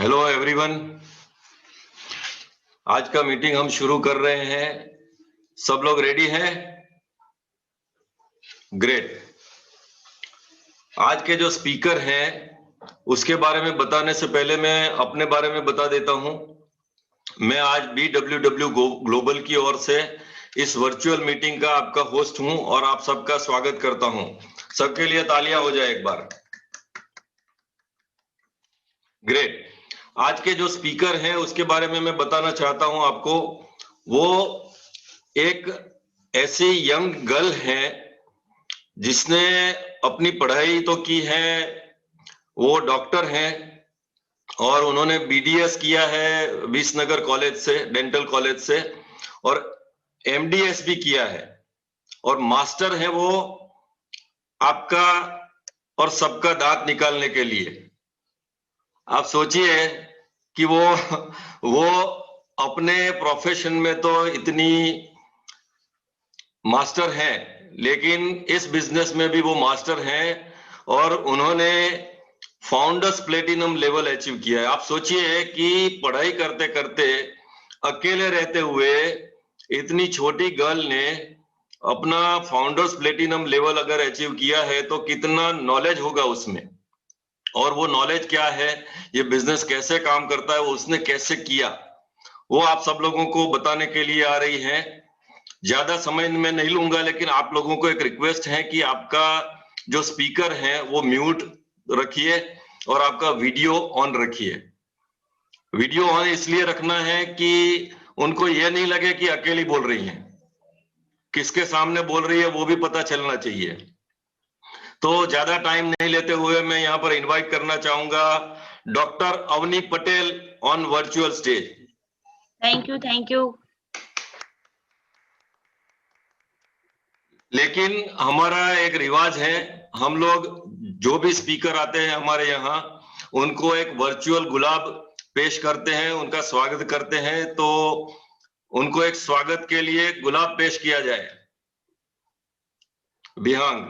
Hello everyone, आज का meeting हम शुरू कर रहे हैं। सब लोग रेडी हैं? ग्रेट। आज के जो स्पीकर हैं उसके बारे में बताने से पहले मैं अपने बारे में बता देता हूं। मैं आज BWW ग्लोबल की ओर से इस वर्चुअल मीटिंग का आपका होस्ट हूं और आप सबका स्वागत करता हूं। सबके लिए तालियां हो जाए एक बार। ग्रेट। आज के जो स्पीकर हैं उसके बारे में मैं बताना चाहता हूं आपको। वो एक ऐसी यंग गर्ल है जिसने अपनी पढ़ाई तो की है, वो डॉक्टर हैं और उन्होंने BDS किया है विसनगर कॉलेज से, डेंटल कॉलेज से, और MDS भी किया है और मास्टर है वो आपका और सबका दांत निकालने के लिए। आप सोचिए कि वो अपने प्रोफेशन में तो इतनी मास्टर हैं, लेकिन इस बिजनेस में भी वो मास्टर हैं और उन्होंने फाउंडर्स प्लेटिनम लेवल अचीव किया है। आप सोचिए कि पढ़ाई करते करते अकेले रहते हुए इतनी छोटी गर्ल ने अपना फाउंडर्स प्लेटिनम लेवल अगर अचीव किया है तो कितना नॉलेज होगा उसमें, और वो नॉलेज क्या है, ये बिजनेस कैसे काम करता है, वो उसने कैसे किया, वो आप सब लोगों को बताने के लिए आ रही है। ज्यादा समय मैं नहीं लूंगा, लेकिन आप लोगों को एक रिक्वेस्ट है कि आपका जो स्पीकर है वो म्यूट रखिए और आपका वीडियो ऑन रखिए। वीडियो ऑन इसलिए रखना है कि उनको ये नहीं लगे कि अकेली बोल रही हैं, किसके सामने बोल रही है वो भी पता चलना चाहिए। तो ज्यादा टाइम नहीं लेते हुए मैं यहाँ पर इनवाइट करना चाहूंगा doctor Avani Patel on virtual stage. Thank you. लेकिन हमारा एक रिवाज है, हम लोग जो भी स्पीकर आते हैं हमारे यहाँ उनको एक वर्चुअल गुलाब पेश करते हैं, उनका स्वागत करते हैं। तो उनको एक स्वागत के लिए गुलाब पेश किया जाए। Vihang.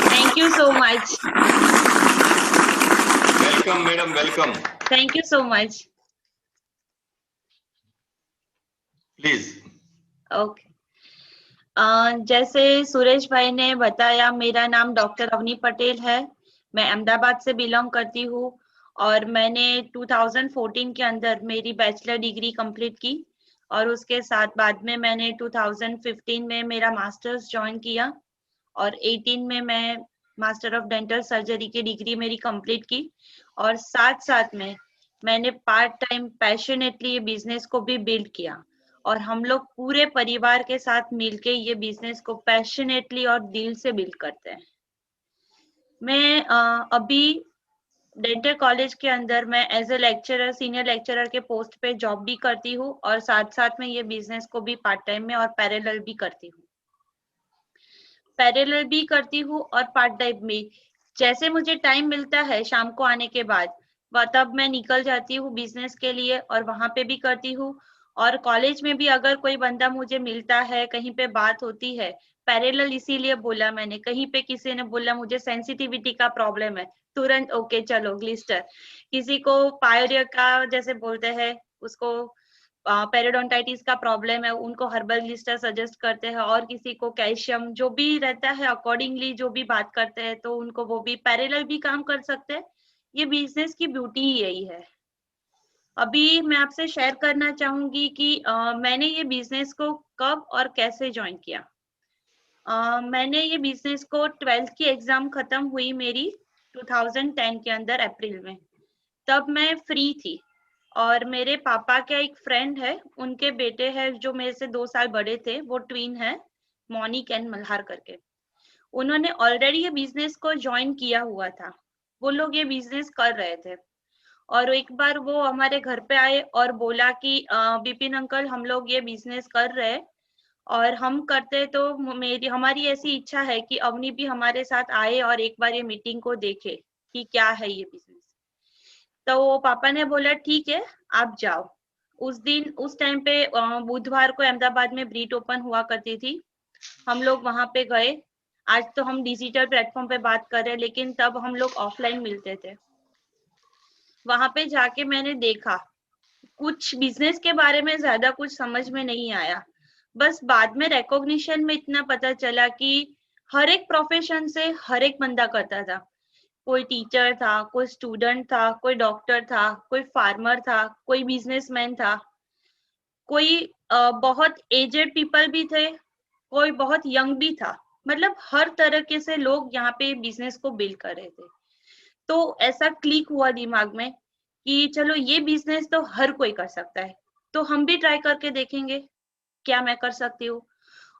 Thank you so much. Welcome madam, welcome. Thank you so much. Please. Okay. जैसे सुरेश भाई ने बताया, मेरा नाम डॉक्टर अवनी पटेल है। मैं अहमदाबाद से बिलोंग करती हूँ और मैंने 2014 के अंदर मेरी बैचलर डिग्री कंप्लीट की और उसके साथ बाद में मैंने 2015 में मेरा मास्टर्स ज्वाइन किया और 18 में मैं मास्टर ऑफ डेंटल सर्जरी की डिग्री मेरी कंप्लीट की। और साथ साथ में मैंने पार्ट टाइम पैशनेटली ये बिजनेस को भी बिल्ड किया और हम लोग पूरे परिवार के साथ मिलके ये बिजनेस को पैशनेटली और दिल से बिल्ड करते हैं। मैं अभी डेंटल कॉलेज के अंदर मैं as a lecturer, senior lecturer के पोस्ट पे जॉब भी करती हूँ और साथ साथ में ये बिजनेस को भी पार्ट टाइम में और पैरेलल भी करती हूँ। और पार्ट टाइम में जैसे मुझे टाइम मिलता है शाम को आने के बाद, तब मैं निकल जाती हूँ बिजनेस के लिए और वहां पे भी करती हूँ। और कॉलेज में भी अगर कोई बंदा मुझे मिलता है, कहीं पे बात होती है, पैरेलल इसीलिए बोला मैंने, कहीं पे किसी ने बोला मुझे सेंसिटिविटी का प्रॉब्लम है, तुरंत ओके चलो ग्लिस्टर। किसी को पायोरिया का जैसे बोलते हैं उसको पेरिडोंटाइटिस का प्रॉब्लम है, उनको हर्बल ग्लिस्टर सजेस्ट करते हैं, और किसी को कैल्शियम, जो भी रहता है अकॉर्डिंगली जो भी बात करते हैं, तो उनको वो भी पैरेलल भी काम कर सकते हैं। ये बिजनेस की ब्यूटी ही यही है। अभी मैं आपसे शेयर करना चाहूंगी कि मैंने ये बिजनेस को कब और कैसे ज्वाइन किया। मैंने ये बिजनेस को 12th की एग्जाम खत्म हुई मेरी 2010 के अंदर अप्रैल में, तब मैं फ्री थी और मेरे पापा का एक फ्रेंड है, उनके बेटे हैं जो मेरे से 2 साल बड़े थे, वो ट्विन है, मोनिक एंड मल्हार करके। उन्होंने ऑलरेडी ये बिजनेस को ज्वाइन किया हुआ था, वो लोग ये बिजनेस कर रहे थे। और एक बार वो हमारे घर पे आए और बोला कि विपिन अंकल, हम लोग ये बिजनेस कर रहे हैं और हम करते, तो हमारी ऐसी इच्छा है कि अवनी भी हमारे साथ आए और एक बार ये मीटिंग को देखे कि क्या है ये बिजनेस। तो वो पापा ने बोला ठीक है आप जाओ। उस टाइम पे बुधवार को अहमदाबाद में ब्रीट ओपन हुआ करती थी, हम लोग वहां पे गए। आज तो हम डिजिटल प्लेटफॉर्म पे बात कर रहे हैं, लेकिन तब हम लोग ऑफलाइन मिलते थे। वहां पे जाके मैंने देखा, कुछ बिजनेस के बारे में ज्यादा कुछ समझ में नहीं आया। बस बाद में रिकॉग्निशन में इतना पता चला कि हर एक प्रोफेशन से हर एक बंदा करता था। कोई टीचर था, कोई स्टूडेंट था, कोई डॉक्टर था, कोई फार्मर था, कोई बिजनेसमैन था, कोई बहुत एजेड पीपल भी थे, कोई बहुत यंग भी था। मतलब हर तरीके से लोग यहाँ पे बिजनेस को बिल्ड कर रहे थे। तो ऐसा क्लिक हुआ दिमाग में कि चलो ये बिजनेस तो हर कोई कर सकता है, तो हम भी ट्राई करके देखेंगे क्या मैं कर सकती हूँ।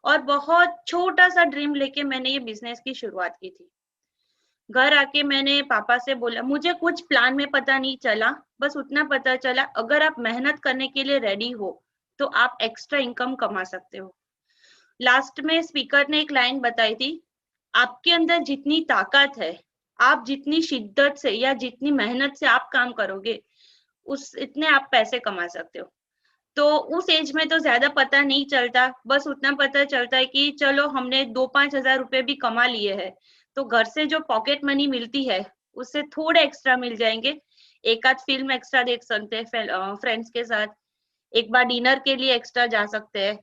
और बहुत छोटा सा ड्रीम लेके मैंने ये बिजनेस की शुरुआत की थी। घर आके मैंने पापा से बोला, मुझे कुछ प्लान में पता नहीं चला, बस उतना पता चला अगर आप मेहनत करने के लिए रेडी हो तो आप एक्स्ट्रा इनकम कमा सकते हो। लास्ट में स्पीकर ने एक लाइन बताई थी, आपके अंदर जितनी ताकत है, आप जितनी शिद्दत से या जितनी मेहनत से आप काम करोगे, उस इतने आप पैसे कमा सकते हो। तो उस एज में तो ज्यादा पता नहीं चलता, बस उतना पता चलता है कि चलो हमने 2-5 हजार रुपए भी कमा लिए हैं, तो घर से जो पॉकेट मनी मिलती है उससे थोड़े एक्स्ट्रा मिल जाएंगे। एक आध फिल्म एक्स्ट्रा देख सकते हैं फ्रेंड्स के साथ, एक बार डिनर के लिए एक्स्ट्रा जा सकते हैं।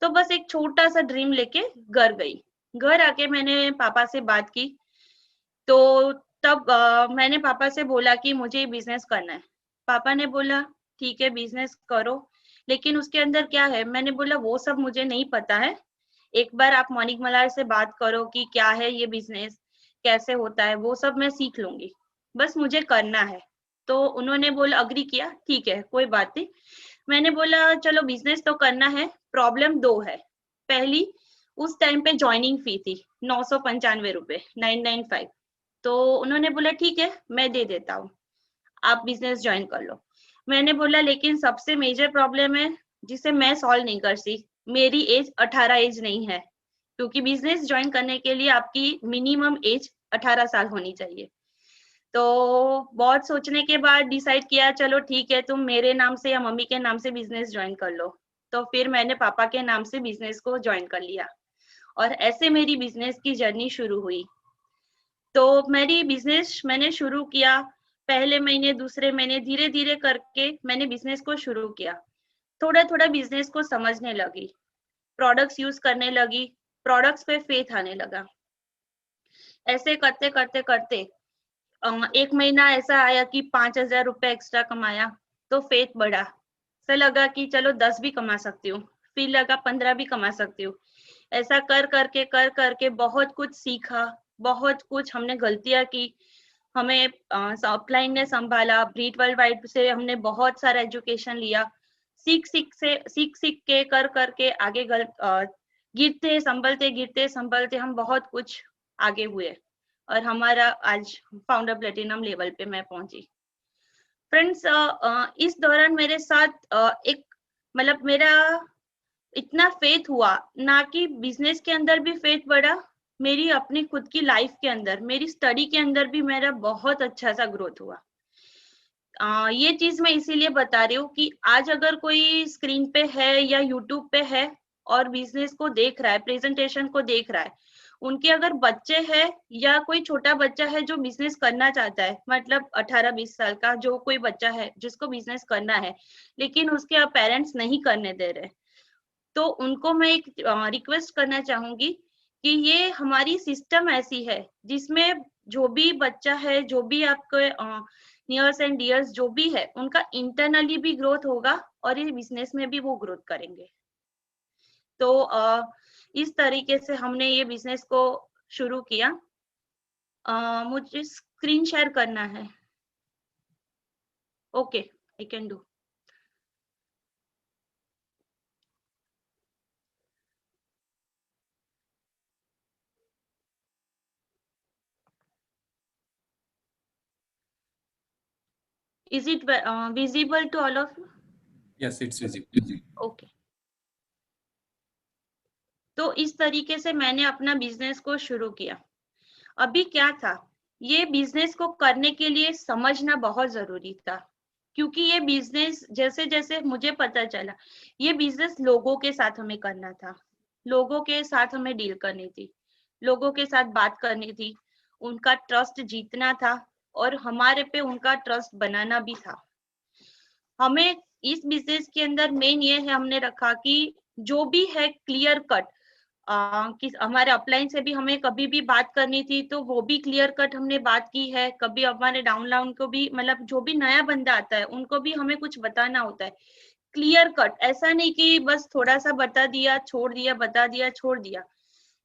तो बस एक छोटा सा ड्रीम लेके घर गई। घर आके मैंने पापा से बात की। तो तब मैंने पापा से बोला कि मुझे बिजनेस करना है। पापा ने बोला ठीक है बिजनेस करो, लेकिन उसके अंदर क्या है। मैंने बोला वो सब मुझे नहीं पता है, एक बार आप मोनिक मल्हार से बात करो कि क्या है ये बिजनेस, कैसे होता है, वो सब मैं सीख लूंगी, बस मुझे करना है। तो उन्होंने बोला, अग्री किया, ठीक है कोई बात नहीं। मैंने बोला चलो बिजनेस तो करना है। प्रॉब्लम दो है। पहली, उस टाइम पे ज्वाइनिंग फी थी 995 रुपए, 995। तो उन्होंने बोला ठीक है मैं दे देता हूँ, आप बिजनेस ज्वाइन कर लो। मैंने बोला लेकिन सबसे मेजर प्रॉब्लम है जिसे मैं सॉल्व नहीं कर सी, मेरी एज 18 एज नहीं है, क्योंकि बिजनेस ज्वाइन करने के लिए आपकी मिनिमम एज 18 साल होनी चाहिए। तो बहुत सोचने के बाद डिसाइड किया चलो ठीक है तुम मेरे नाम से या मम्मी के नाम से बिजनेस ज्वाइन कर लो। तो फिर मैंने पापा के नाम से बिजनेस को ज्वाइन कर लिया और ऐसे मेरी बिजनेस की जर्नी शुरू हुई। तो मेरी बिजनेस मैंने शुरू किया, पहले महीने दूसरे महीने धीरे धीरे करके मैंने बिजनेस को शुरू किया। थोड़ा थोड़ा बिजनेस को समझने लगी, प्रोडक्ट्स यूज करने लगी, प्रोडक्ट्स पे फेथ आने लगा। ऐसे करते करते करते एक महीना ऐसा आया कि 5,000 रुपए एक्स्ट्रा कमाया, तो फेथ बढ़ा। ऐसा लगा कि चलो 10 भी कमा सकती हूँ, फिर लगा 15 भी कमा सकती हूँ। ऐसा कर करके बहुत कुछ सीखा, बहुत कुछ हमने गलतियां की। हमें अपलाइन ने संभाला, ब्रीट वर्ल्ड वाइड से हमने बहुत सारा एजुकेशन लिया। सीख सीख के कर करके आगे गिरते संभलते हम बहुत कुछ आगे हुए और हमारा आज फाउंडर प्लेटिनम लेवल पे मैं पहुंची। फ्रेंड्स, इस दौरान मेरे साथ एक मतलब मेरा इतना फेथ हुआ ना कि बिजनेस के अंदर भी फेथ बढ़ा, मेरी अपनी खुद की लाइफ के अंदर, मेरी स्टडी के अंदर भी मेरा बहुत अच्छा सा ग्रोथ हुआ। ये चीज मैं इसीलिए बता रही हूँ कि आज अगर कोई स्क्रीन पे है या यूट्यूब पे है और बिजनेस को देख रहा है, प्रेजेंटेशन को देख रहा है, उनके अगर बच्चे हैं या कोई छोटा बच्चा है जो बिजनेस करना चाहता है, मतलब 18-20 साल का जो कोई बच्चा है जिसको बिजनेस करना है लेकिन उसके पेरेंट्स नहीं करने दे रहे, तो उनको मैं एक रिक्वेस्ट करना चाहूंगी कि ये हमारी सिस्टम ऐसी है जिसमें जो भी बच्चा है, जो भी आपके नियर्स एंड डियर्स जो भी है, उनका इंटरनली भी ग्रोथ होगा और ये बिजनेस में भी वो ग्रोथ करेंगे। तो इस तरीके से हमने ये बिजनेस को शुरू किया। मुझे स्क्रीन शेयर करना है। Okay, I can do. Is it visible to all of you? Yes, it's visible. Okay. तो इस तरीके से मैंने अपना बिजनेस को शुरू किया। अभी क्या था, ये बिजनेस को करने के लिए समझना बहुत जरूरी था, क्योंकि ये बिजनेस जैसे जैसे मुझे पता चला, ये बिजनेस लोगों के साथ हमें करना था। लोगों के साथ हमें डील करनी थी, लोगों के साथ बात करनी थी, उनका ट्रस्ट जीतना था और हमारे पे उनका ट्रस्ट बनाना भी था। हमें इस बिजनेस के अंदर मेन ये है, हमने रखा कि जो भी है क्लियर कट, कि हमारे अपलाइन से भी हमें कभी भी बात करनी थी तो वो भी क्लियर कट हमने बात की है। कभी हमारे डाउनलाइन को भी, मतलब जो भी नया बंदा आता है उनको भी हमें कुछ बताना होता है, क्लियर कट, ऐसा नहीं कि बस थोड़ा सा बता दिया छोड़ दिया, बता दिया छोड़ दिया।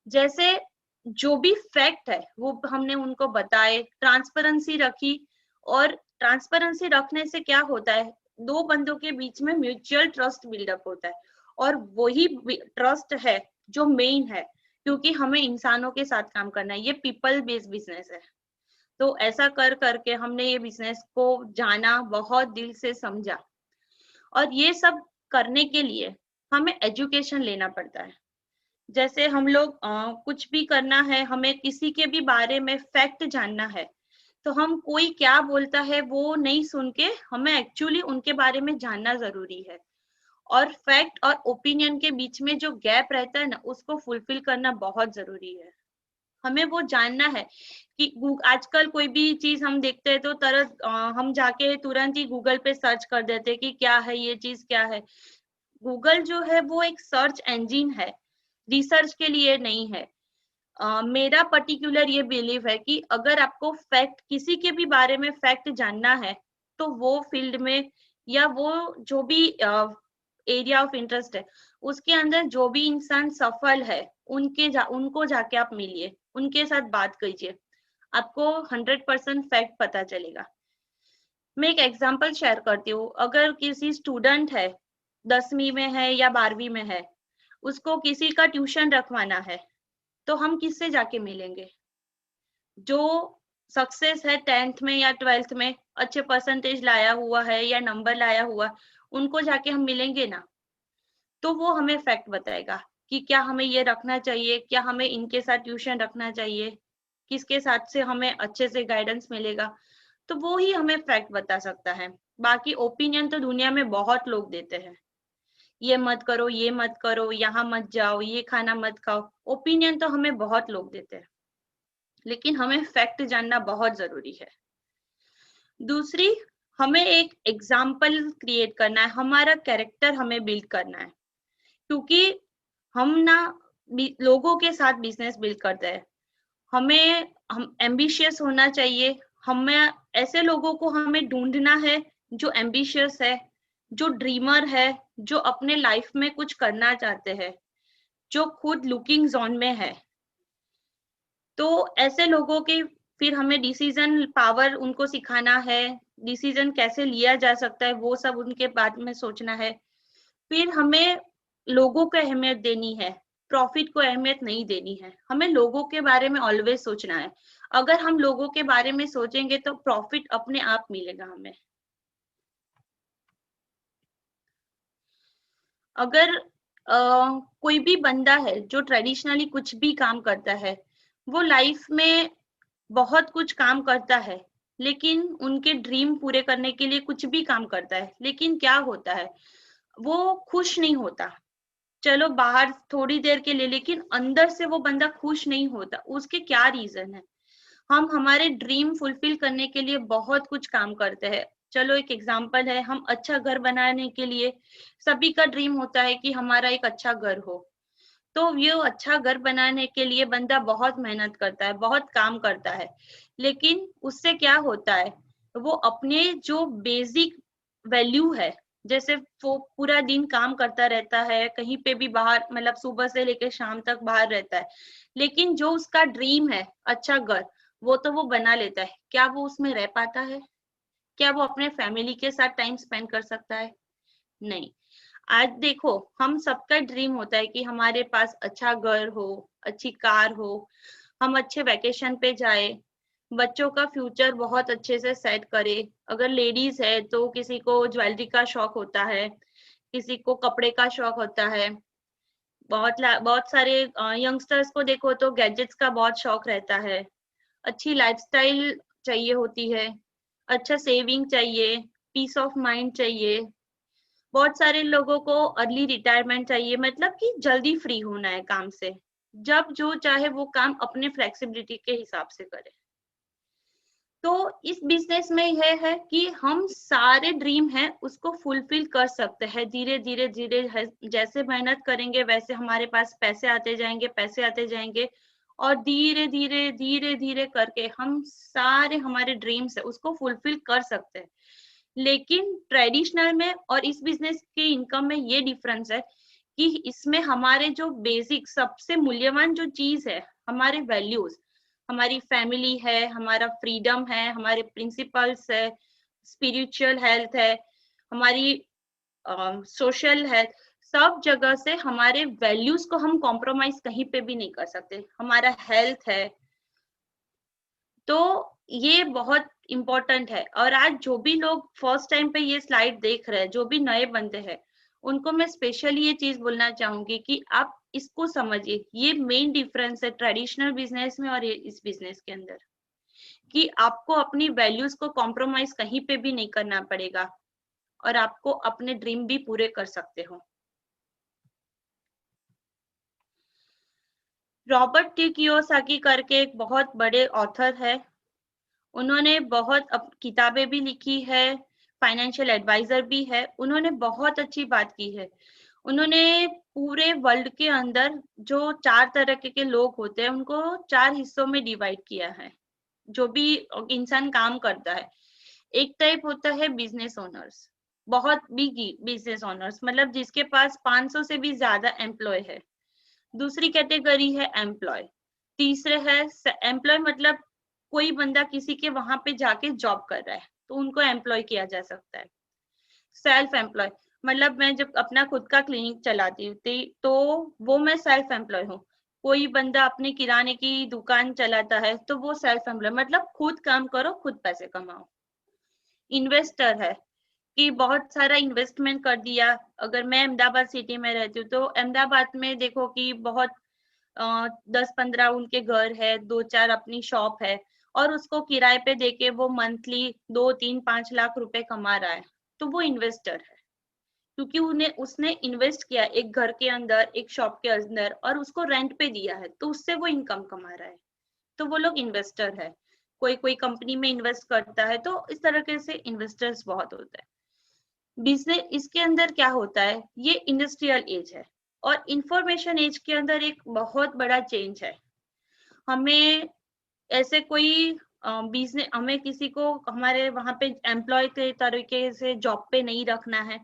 जैसे जो भी फैक्ट है वो हमने उनको बताए, ट्रांसपेरेंसी रखी। और ट्रांसपेरेंसी रखने से क्या होता है, दो बंदों के बीच में म्यूचुअल ट्रस्ट बिल्डअप होता है, और वही ट्रस्ट है जो मेन है, क्योंकि हमें इंसानों के साथ काम करना है, ये पीपल बेस्ड बिजनेस है। तो ऐसा कर करके हमने ये बिजनेस को जाना, बहुत दिल से समझा। और ये सब करने के लिए हमें एजुकेशन लेना पड़ता है। जैसे हम लोग कुछ भी करना है, हमें किसी के भी बारे में फैक्ट जानना है, तो हम कोई क्या बोलता है वो नहीं सुन के हमें एक्चुअली उनके बारे में जानना जरूरी है। और फैक्ट और ओपिनियन के बीच में जो गैप रहता है ना, उसको फुलफिल करना बहुत जरूरी है। हमें वो जानना है कि आजकल कोई भी चीज हम देखते हैं तो हम जाके तुरंत ही गूगल पे सर्च कर देते हैं कि क्या है ये चीज, क्या है। गूगल जो है वो एक सर्च इंजन है, रिसर्च के लिए नहीं है। मेरा पर्टिकुलर ये बिलीव है कि अगर आपको फैक्ट, किसी के भी बारे में फैक्ट जानना है, तो वो फील्ड में या वो जो भी एरिया ऑफ इंटरेस्ट है उसके अंदर जो भी इंसान सफल है, उनको जाके आप मिलिए, उनके साथ बात कीजिए, आपको 100% फैक्ट पता चलेगा। मैं एक एग्जांपल शेयर करती हूँ। अगर किसी स्टूडेंट है, 10वीं में है या 12वीं में है, उसको किसी का ट्यूशन रखवाना है, तो हम किससे जाके मिलेंगे? जो सक्सेस है 10th में या 12th में, अच्छे परसेंटेज लाया हुआ है या नंबर लाया हुआ, उनको जाके हम मिलेंगे ना। तो वो हमें फैक्ट बताएगा कि क्या हमें ये रखना चाहिए, क्या हमें इनके साथ ट्यूशन रखना चाहिए, किसके साथ से हमें अच्छे से गाइडेंस मिलेगा। तो वो ही हमें फैक्ट बता सकता है। बाकी ओपिनियन तो दुनिया में बहुत लोग देते हैं, ये मत करो, ये मत करो, यहाँ मत जाओ, ये खाना मत खाओ। ओपिनियन तो हमें बहुत लोग देते हैं, लेकिन हमें फैक्ट जानना बहुत जरूरी है। दूसरी, हमें एक एग्जाम्पल क्रिएट करना है, हमारा कैरेक्टर हमें बिल्ड करना है। क्योंकि हम ना लोगों के साथ बिजनेस बिल्ड करते हैं, हम एम्बिशियस होना चाहिए। हमें ऐसे लोगों को हमें ढूंढना है जो एम्बिशियस है, जो ड्रीमर है, जो अपने लाइफ में कुछ करना चाहते हैं, जो खुद लुकिंग जोन में है। तो ऐसे लोगों के फिर हमें डिसीजन पावर उनको सिखाना है, डिसीजन कैसे लिया जा सकता है वो सब उनके बारे में सोचना है। फिर हमें लोगों को अहमियत देनी है, प्रॉफिट को अहमियत नहीं देनी है। हमें लोगों के बारे में ऑलवेज सोचना है। अगर हम लोगों के बारे में सोचेंगे तो प्रॉफिट अपने आप मिलेगा हमें। अगर कोई भी बंदा है जो ट्रेडिशनली कुछ भी काम करता है, वो लाइफ में बहुत कुछ काम करता है, लेकिन उनके ड्रीम पूरे करने के लिए कुछ भी काम करता है, लेकिन क्या होता है, वो खुश नहीं होता। चलो बाहर थोड़ी देर के लिए, लेकिन अंदर से वो बंदा खुश नहीं होता। उसके क्या रीजन है? हम हमारे ड्रीम फुलफिल करने के लिए बहुत कुछ काम करते हैं। चलो एक एग्जांपल है, हम अच्छा घर बनाने के लिए, सभी का ड्रीम होता है कि हमारा एक अच्छा घर हो। तो ये अच्छा घर बनाने के लिए बंदा बहुत मेहनत करता है, बहुत काम करता है, लेकिन उससे क्या होता है, वो अपने जो बेसिक वैल्यू है, जैसे वो पूरा दिन काम करता रहता है, कहीं पे भी बाहर, मतलब सुबह से लेकर शाम तक बाहर रहता है, लेकिन जो उसका ड्रीम है अच्छा घर, वो तो वो बना लेता है। क्या वो उसमें रह पाता है? क्या वो अपने फैमिली के साथ टाइम स्पेंड कर सकता है? नहीं। आज देखो, हम सबका ड्रीम होता है कि हमारे पास अच्छा घर हो, अच्छी कार हो, हम अच्छे वैकेशन पे जाए, बच्चों का फ्यूचर बहुत अच्छे से सेट करे। अगर लेडीज है तो किसी को ज्वेलरी का शौक होता है, किसी को कपड़े का शौक होता है, बहुत सारे यंगस्टर्स को देखो तो गैजेट्स का बहुत शौक रहता है। अच्छी लाइफस्टाइल चाहिए होती है, अच्छा सेविंग चाहिए, पीस ऑफ माइंड चाहिए। बहुत सारे लोगों को अर्ली रिटायरमेंट चाहिए, मतलब कि जल्दी फ्री होना है काम से, जब जो चाहे वो काम अपने फ्लेक्सिबिलिटी के हिसाब से करे। तो इस बिजनेस में यह है कि हम सारे ड्रीम हैं उसको फुलफिल कर सकते हैं धीरे धीरे धीरे, जैसे मेहनत करेंगे वैसे हमारे पास पैसे आते जाएंगे, पैसे आते जाएंगे, और धीरे धीरे धीरे धीरे करके हम सारे हमारे ड्रीम्स है उसको फुलफिल कर सकते हैं। लेकिन ट्रेडिशनल में और इस बिजनेस के इनकम में ये डिफरेंस है कि इसमें हमारे जो बेसिक सबसे मूल्यवान जो चीज है, हमारे वैल्यूज, हमारी फैमिली है, हमारा फ्रीडम है, हमारे प्रिंसिपल्स है, स्पिरिचुअल हेल्थ है, हमारी सोशल हेल्थ, सब जगह से हमारे वैल्यूज को हम कॉम्प्रोमाइज कहीं पे भी नहीं कर सकते। हमारा हेल्थ है, तो ये बहुत इम्पोर्टेंट है। और आज जो भी लोग फर्स्ट टाइम पे ये स्लाइड देख रहे हैं, जो भी नए बंदे हैं, उनको मैं स्पेशली ये चीज बोलना चाहूंगी कि आप इसको समझिए, ये मेन डिफरेंस है ट्रेडिशनल बिजनेस में और इस बिजनेस के अंदर, कि आपको अपनी वैल्यूज को कॉम्प्रोमाइज कहीं पे भी नहीं करना पड़ेगा और आपको अपने ड्रीम भी पूरे कर सकते हो। रॉबर्ट टी कियोसाकी करके एक बहुत बड़े ऑथर है, उन्होंने बहुत किताबें भी लिखी है, फाइनेंशियल एडवाइजर भी है, उन्होंने बहुत अच्छी बात की है। उन्होंने पूरे वर्ल्ड के अंदर जो 4 तरह के लोग होते हैं उनको 4 हिस्सों में डिवाइड किया है, जो भी इंसान काम करता है। एक टाइप होता है बिजनेस ओनर्स, बहुत बिग बिजनेस ओनर्स, मतलब जिसके पास 500 से भी ज्यादा एम्प्लॉय है। दूसरी कैटेगरी है एम्प्लॉय। तीसरे है एम्प्लॉय, मतलब कोई बंदा किसी के वहां पे जाके जॉब कर रहा है तो उनको एम्प्लॉय किया जा सकता है। सेल्फ एम्प्लॉय, मतलब मैं जब अपना खुद का क्लिनिक चलाती हूँ तो वो मैं सेल्फ एम्प्लॉय हूँ। कोई बंदा अपने किराने की दुकान चलाता है तो वो सेल्फ एम्प्लॉय, मतलब खुद काम करो खुद पैसे कमाओ। इन्वेस्टर है कि बहुत सारा इन्वेस्टमेंट कर दिया। अगर मैं अहमदाबाद सिटी में रहती हूँ तो अहमदाबाद में देखो कि बहुत 10-15 उनके घर है, 2-4 अपनी शॉप है, और उसको किराए पे देके वो मंथली 2-3-5 लाख रुपए कमा रहा है, तो वो इन्वेस्टर है, क्योंकि उन्हें उसने इन्वेस्ट किया एक घर के अंदर, एक शॉप के अंदर, और उसको रेंट पे दिया है, तो उससे वो इनकम कमा रहा है, तो वो लोग इन्वेस्टर है। कोई कोई कंपनी में इन्वेस्ट करता है, तो इस तरह से इन्वेस्टर्स बहुत होते हैं। बिजनेस इसके अंदर क्या होता है, ये इंडस्ट्रियल एज है, और इंफॉर्मेशन एज के अंदर एक बहुत बड़ा चेंज है। हमें ऐसे कोई बिजनेस, हमें किसी को हमारे वहां पे एम्प्लॉय के तरीके से जॉब पे नहीं रखना है,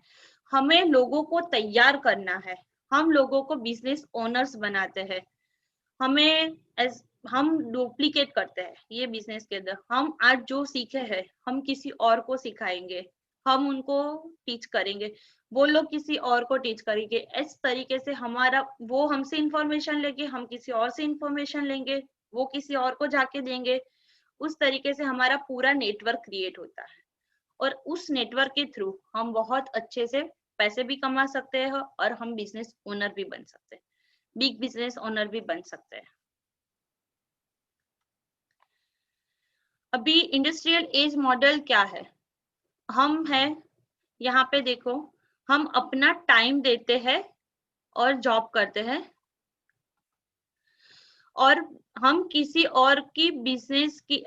हमें लोगों को तैयार करना है। हम लोगों को बिजनेस ओनर्स बनाते हैं, हमें हम डुप्लीकेट करते हैं ये बिजनेस के अंदर। हम आज जो सीखे हैं हम किसी और को सिखाएंगे, हम उनको टीच करेंगे, वो लोग किसी और को टीच करेंगे। इस तरीके से हमारा, वो हमसे इंफॉर्मेशन लेंगे, हम किसी और से इंफॉर्मेशन लेंगे, वो किसी और को जाके देंगे। उस तरीके से हमारा पूरा नेटवर्क क्रिएट होता है, और उस नेटवर्क के थ्रू हम बहुत अच्छे से पैसे भी कमा सकते हैं और हम बिजनेस ओनर भी बन सकते हैं, बिग बिजनेस ओनर भी बन सकते हैं। अभी इंडस्ट्रियल एज मॉडल क्या है, हम है यहाँ पे देखो, हम अपना टाइम देते हैं और जॉब करते हैं, और हम किसी और की बिजनेस की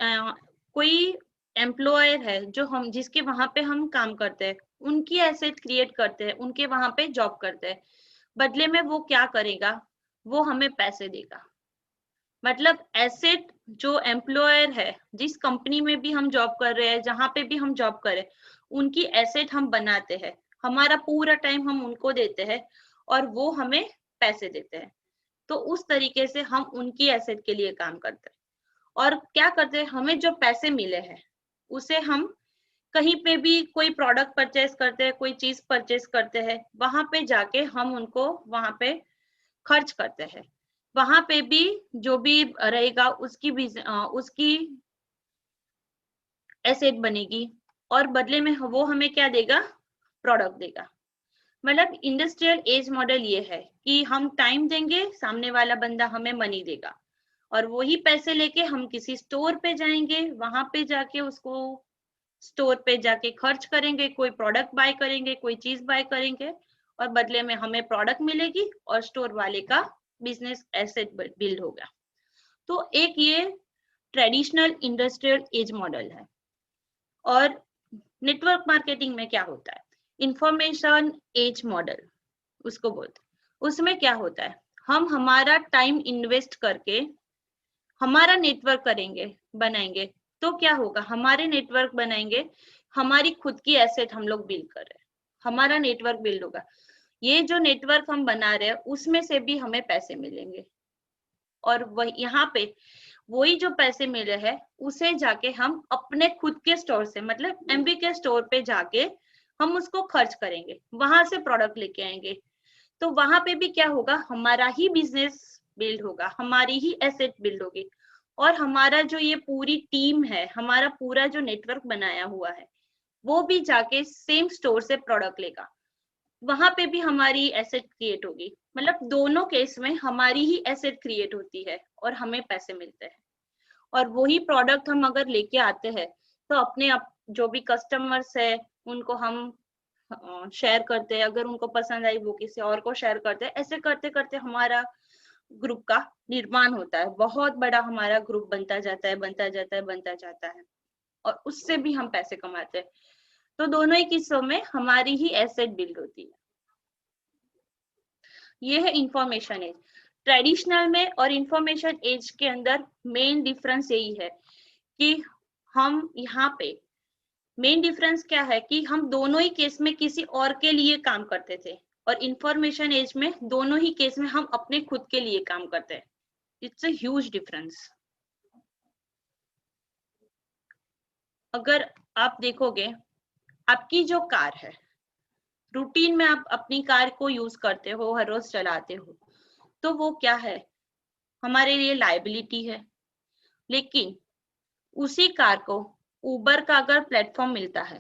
कोई एम्प्लॉयर है जो हम जिसके वहां पे हम काम करते हैं, उनकी एसेट क्रिएट करते हैं, उनके वहां पे जॉब करते हैं। बदले में वो क्या करेगा, वो हमें पैसे देगा। मतलब एसेट जो एम्प्लॉयर है, जिस कंपनी में भी हम जॉब कर रहे हैं, जहां पे भी हम जॉब कर रहे हैं, उनकी एसेट हम बनाते हैं, हमारा पूरा टाइम हम उनको देते हैं और वो हमें पैसे देते हैं। तो उस तरीके से हम उनकी एसेट के लिए काम करते हैं। और क्या करते हैं, हमें जो पैसे मिले हैं उसे हम कहीं पे भी कोई प्रोडक्ट परचेस करते हैं, कोई चीज परचेस करते हैं, वहां पे जाके हम उनको वहां पे खर्च करते हैं। वहां पे भी जो भी रहेगा उसकी एसेट बनेगी, और बदले में वो हमें क्या देगा, प्रोडक्ट देगा। मतलब इंडस्ट्रियल एज मॉडल ये है कि हम टाइम देंगे, सामने वाला बंदा हमें मनी देगा, और वही पैसे लेके हम किसी स्टोर पे जाएंगे, वहां पे जाके उसको स्टोर पे जाके खर्च करेंगे, कोई प्रोडक्ट बाय करेंगे, कोई चीज बाय करेंगे और बदले में हमें प्रोडक्ट मिलेगी और स्टोर वाले का बिजनेस एसेट बिल्ड होगा। तो एक ये ट्रेडिशनल इंडस्ट्रियल एज मॉडल है। और नेटवर्क मार्केटिंग में क्या होता है, इंफॉर्मेशन एज मॉडल उसको बोलते हैं। उसमें क्या होता है, हम हमारा टाइम इन्वेस्ट करके हमारा नेटवर्क करेंगे, बनाएंगे। तो क्या होगा, हमारे नेटवर्क बनाएंगे, हमारी खुद की एसेट हम लोग बिल्ड कर रहे हैं, हमारा नेटवर्क बिल्ड होगा। ये जो नेटवर्क हम बना रहे हैं उसमें से भी हमें पैसे मिलेंगे और वही यहाँ पे वही जो पैसे मिले हैं उसे जाके हम अपने खुद के स्टोर से, मतलब एमबी के स्टोर पे जाके हम उसको खर्च करेंगे, वहां से प्रोडक्ट लेके आएंगे। तो वहां पे भी क्या होगा, हमारा ही बिजनेस बिल्ड होगा, हमारी ही एसेट बिल्ड होगी और हमारा जो ये पूरी टीम है, हमारा पूरा जो नेटवर्क बनाया हुआ है वो भी जाके सेम स्टोर से प्रोडक्ट लेगा, वहां पे भी हमारी एसेट क्रिएट होगी। मतलब दोनों केस में हमारी ही एसेट क्रिएट होती है और हमें पैसे मिलते हैं। और वही प्रोडक्ट हम अगर लेके आते हैं तो अपने जो भी कस्टमर्स है उनको हम शेयर करते हैं, अगर उनको पसंद आई वो किसी और को शेयर करते हैं। ऐसे करते करते हमारा ग्रुप का निर्माण होता है, बहुत बड़ा हमारा ग्रुप बनता जाता है, बनता जाता है, बनता जाता है और उससे भी हम पैसे कमाते हैं। तो दोनों ही किस्सों में हमारी ही एसेट बिल्ड होती है। ये है इंफॉर्मेशन एज। ट्रेडिशनल में और इंफॉर्मेशन एज के अंदर मेन डिफरेंस यही है कि हम यहाँ पे मेन डिफरेंस क्या है कि हम दोनों ही केस में किसी और के लिए काम करते थे और इंफॉर्मेशन एज में दोनों ही केस में हम अपने खुद के लिए काम करते हैं। It's a huge difference. अगर आप देखोगे, आपकी जो कार है, रूटीन में आप अपनी कार को यूज करते हो, हर रोज चलाते हो, तो वो क्या है, हमारे लिए लायबिलिटी है। लेकिन उसी कार को उबर का अगर प्लेटफॉर्म मिलता है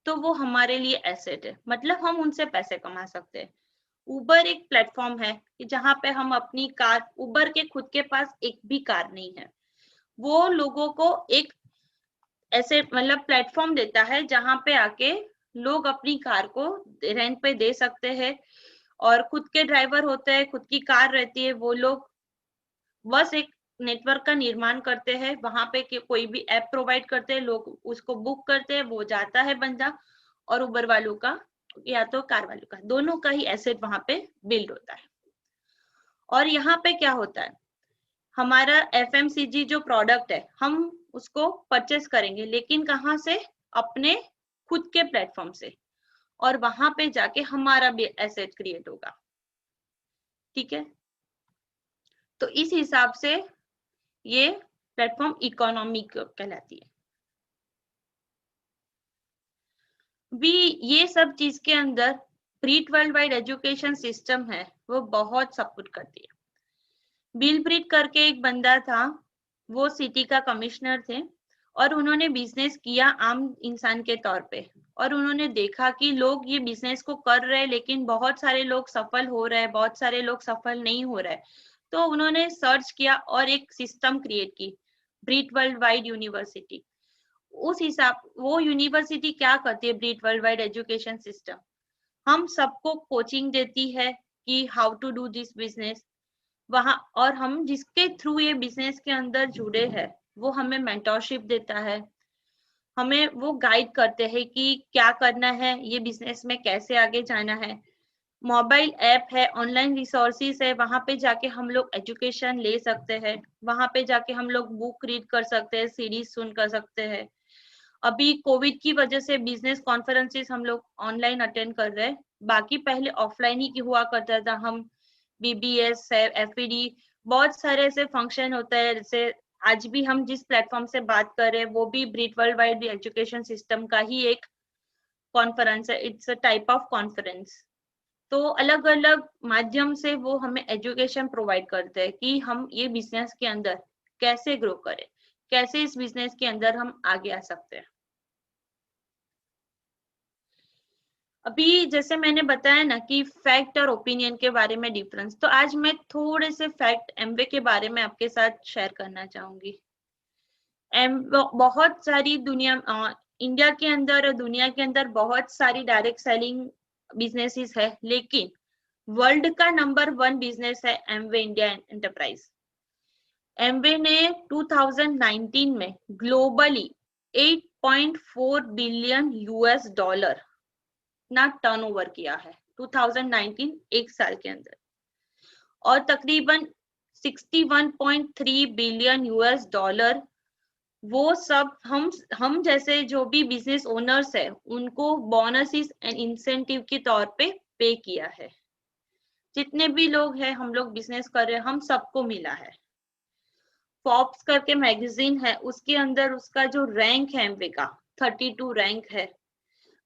तो वो हमारे लिए एसेट है, मतलब हम उनसे पैसे कमा सकते हैं। उबर एक प्लेटफॉर्म है कि जहाँ पे हम अपनी कार, उबर के खुद के पास एक भी कार नहीं है, वो लोगों को एक ऐसे मतलब प्लेटफॉर्म देता है जहाँ पे आके लोग अपनी कार को रेंट पे दे सकते हैं और खुद के ड्राइवर होते हैं, खुद की कार रहती है, वो लोग बस एक नेटवर्क का निर्माण करते हैं, वहां पे कोई भी ऐप प्रोवाइड करते हैं, लोग उसको बुक करते हैं, वो जाता है बंदा और उबर वालों का या तो कार वालों का, दोनों का ही एसेट वहां पे बिल्ड होता है। और यहाँ पे क्या होता है, हमारा एफएमसीजी जो प्रोडक्ट है हम उसको परचेस करेंगे, लेकिन कहाँ से, अपने खुद के प्लेटफॉर्म से, और वहां पे जाके हमारा भी एसेट क्रिएट होगा। ठीक है, तो इस हिसाब से ये प्लेटफॉर्म इकोनॉमी कहलाती है। भी ये सब चीज के अंदर Breach world wide education system है, वो बहुत सपोर्ट करती है। बिल ब्रीट करके एक बंदा था, वो सिटी का कमिश्नर थे और उन्होंने बिजनेस किया आम इंसान के तौर पे, और उन्होंने देखा कि लोग ये बिजनेस को कर रहे हैं लेकिन बहुत सारे लोग सफल हो रहे हैं, बहुत सारे लोग सफल नहीं हो रहे। तो उन्होंने सर्च किया और एक सिस्टम क्रिएट की, ब्रीट वर्ल्ड वाइड यूनिवर्सिटी। उस हिसाब, वो यूनिवर्सिटी क्या करती है, Britt world wide education system हम सबको कोचिंग देती है कि how to do this business वहां, और हम जिसके थ्रू ये बिजनेस के अंदर जुड़े हैं वो हमें मेंटरशिप देता है, हमें वो गाइड करते हैं कि क्या करना है, ये बिजनेस में कैसे आगे जाना है। मोबाइल ऐप है, ऑनलाइन रिसोर्सेज है, वहां पे जाके हम लोग एजुकेशन ले सकते हैं, वहां पे जाके हम लोग बुक रीड कर सकते हैं, सीरीज सुन कर सकते हैं। अभी कोविड की वजह से बिजनेस कॉन्फ्रेंसेस हम लोग ऑनलाइन अटेंड कर रहे हैं, बाकी पहले ऑफलाइन ही हुआ करता था। हम बीबीएस है, एफईडी, बहुत सारे ऐसे फंक्शन होता है, जैसे आज भी हम जिस प्लेटफॉर्म से बात कर रहे हैं वो भी Breach world wide education system का ही एक कॉन्फ्रेंस है, it's a type of conference. तो अलग अलग माध्यम से वो हमें एजुकेशन प्रोवाइड करते हैं कि हम ये बिजनेस के अंदर कैसे ग्रो करें, कैसे इस बिजनेस के अंदर हम आगे आ सकते हैं। अभी जैसे मैंने बताया ना कि फैक्ट और ओपिनियन के बारे में डिफरेंस, तो आज मैं थोड़े से फैक्ट एमवे के बारे में आपके साथ शेयर करना चाहूंगी। बहुत सारी दुनिया इंडिया के अंदर और दुनिया के अंदर बहुत सारी डायरेक्ट सेलिंग बिजनेसेस है, लेकिन वर्ल्ड का नंबर 1 बिजनेस है एमवे इंडिया एंटरप्राइज। एमवे ने 2019 में ग्लोबली 8.4 बिलियन यूएस डॉलर ना टर्नओवर किया है 2019 एक साल के अंदर, और तकरीबन 61.3 बिलियन यूएस डॉलर वो सब हम जैसे जो भी बिजनेस ओनर्स है उनको बोनसेस एंड इंसेंटिव के तौर पे किया है। जितने भी लोग हैं, हम लोग बिजनेस कर रहे हैं, हम सबको मिला है। फॉर्ब्स करके मैगजीन है, उसके अंदर उसका जो रैंक है एमवे का 32 रैंक है।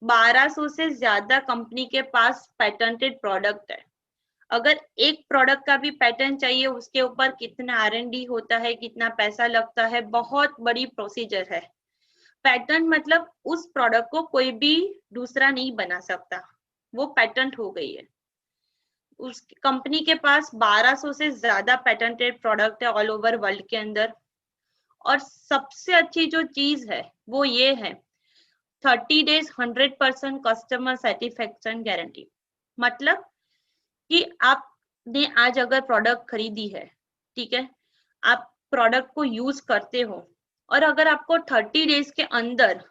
1200 से ज्यादा कंपनी के पास पेटेंटेड प्रोडक्ट है। अगर एक प्रोडक्ट का भी पैटर्न चाहिए, उसके ऊपर कितना R&D होता है, कितना पैसा लगता है, बहुत बड़ी प्रोसीजर है। पैटर्न मतलब उस प्रोडक्ट को कोई भी दूसरा नहीं बना सकता, वो पैटेंट हो गई है। उस कंपनी के पास 1200 से ज्यादा पेटेंटेड प्रोडक्ट है ऑल ओवर वर्ल्ड के अंदर। और सबसे अच्छी जो चीज है वो ये है 30 डेज 100% कस्टमर सेटिस्फेक्शन गारंटी। मतलब कि आपने आज अगर प्रोडक्ट खरीदी है, ठीक है, आप प्रोडक्ट को यूज करते हो, और अगर आपको 30 डेज के अंदर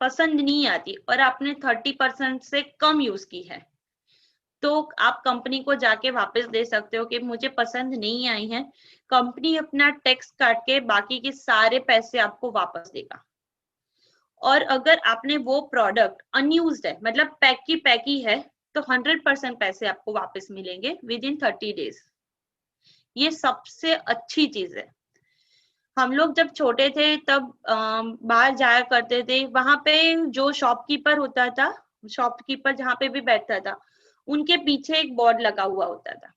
पसंद नहीं आती और आपने 30% से कम यूज की है, तो आप कंपनी को जाके वापस दे सकते हो कि मुझे पसंद नहीं आई है। कंपनी अपना टैक्स काट के बाकी के सारे पैसे आपको वापस देगा। और अगर आपने वो प्रोडक्ट अनयूज्ड है, मतलब पैक ही है, तो 100% पैसे आपको वापस मिलेंगे विद इन 30 डेज। ये सबसे अच्छी चीज है। हम लोग जब छोटे थे तब बाहर जाया करते थे, वहां पे जो शॉपकीपर होता था, शॉपकीपर जहाँ पे भी बैठता था, उनके पीछे एक बोर्ड लगा हुआ होता था,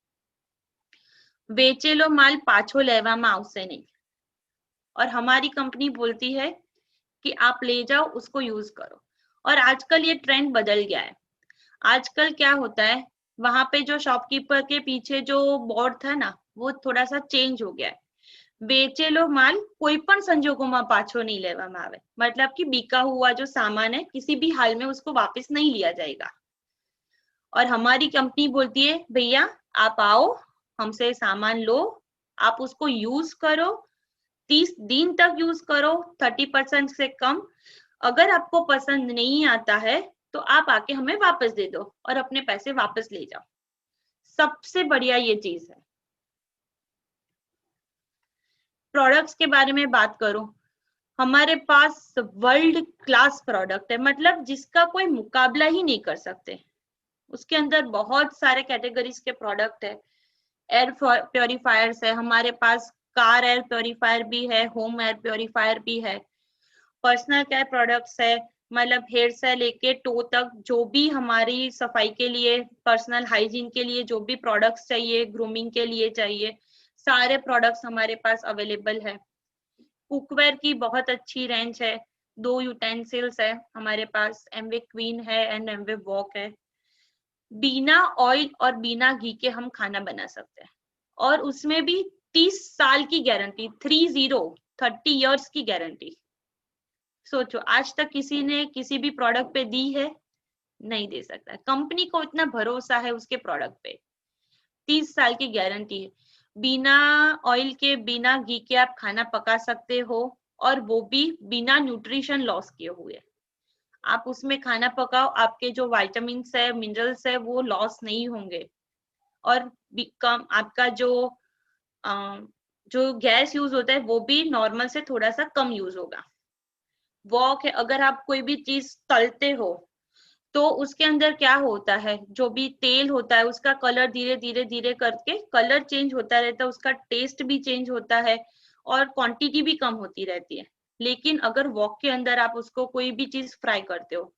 बेचेलो माल पाछो लेवामां आवशे नहीं। और हमारी कंपनी बोलती है कि आप ले जाओ, उसको यूज करो। और आजकल ये ट्रेंड बदल गया है। आजकल क्या होता है, वहां पे जो शॉपकीपर के पीछे जो बोर्ड था ना, वो थोड़ा सा चेंज हो गया है। बेचेलो माल कोई पण संजोगों पाछो नहीं लेवामां आवे। मतलब कि बिका हुआ जो सामान है किसी भी हाल में उसको वापस नहीं लिया जाएगा। और हमारी कंपनी बोलती है भैया आप आओ, हमसे सामान लो, आप उसको यूज करो, 30 दिन तक यूज करो, 30% से कम। अगर आपको पसंद नहीं आता है तो आप आके हमें वापस दे दो और अपने पैसे वापस ले जाओ। सबसे बढ़िया ये चीज है। प्रोडक्ट्स के बारे में बात करूं, हमारे पास वर्ल्ड क्लास प्रोडक्ट है, मतलब जिसका कोई मुकाबला ही नहीं कर सकते। उसके अंदर बहुत सारे कैटेगरीज के प्रोडक्ट है। एयर प्योरीफायर्स है हमारे पास, कार एयर प्योरीफायर भी है, होम एयर प्योरीफायर भी है। पर्सनल केयर प्रोडक्ट्स है, मतलब हेयर से लेके टो तक जो भी हमारी सफाई के लिए, पर्सनल हाइजीन के लिए जो भी प्रोडक्ट्स चाहिए, ग्रूमिंग के लिए चाहिए, सारे प्रोडक्ट्स हमारे पास अवेलेबल है। कुकवेयर की बहुत अच्छी रेंज है। 2 यूटेंसिल्स है हमारे पास, एमवे क्वीन है एंड एमवे वॉक है। बिना ऑयल और बिना घी के हम खाना बना सकते हैं, और उसमें भी 30 साल की गारंटी, 30 इयर्स की गारंटी। सोचो आज तक किसी ने किसी भी प्रोडक्ट पे दी है? नहीं दे सकता। कंपनी को इतना भरोसा है उसके प्रोडक्ट पे। 30 साल की गारंटी है। बिना ऑयल के बिना घी के आप खाना पका सकते हो, और वो भी बिना न्यूट्रिशन लॉस किए हुए। आप उसमें खाना पकाओ, आपके जो विटामिन्स है, मिनरल्स है, वो लॉस नहीं होंगे। और कम आपका जो गैस यूज होता है वो भी नॉर्मल से थोड़ा सा कम यूज होगा। वॉक है, अगर आप कोई भी चीज तलते हो तो उसके अंदर क्या होता है, जो भी तेल होता है उसका कलर धीरे धीरे धीरे करके कलर चेंज होता रहता है, उसका टेस्ट भी चेंज होता है और क्वांटिटी भी कम होती रहती है। लेकिन अगर वॉक के अंदर आप उसको कोई भी चीज फ्राई करते हो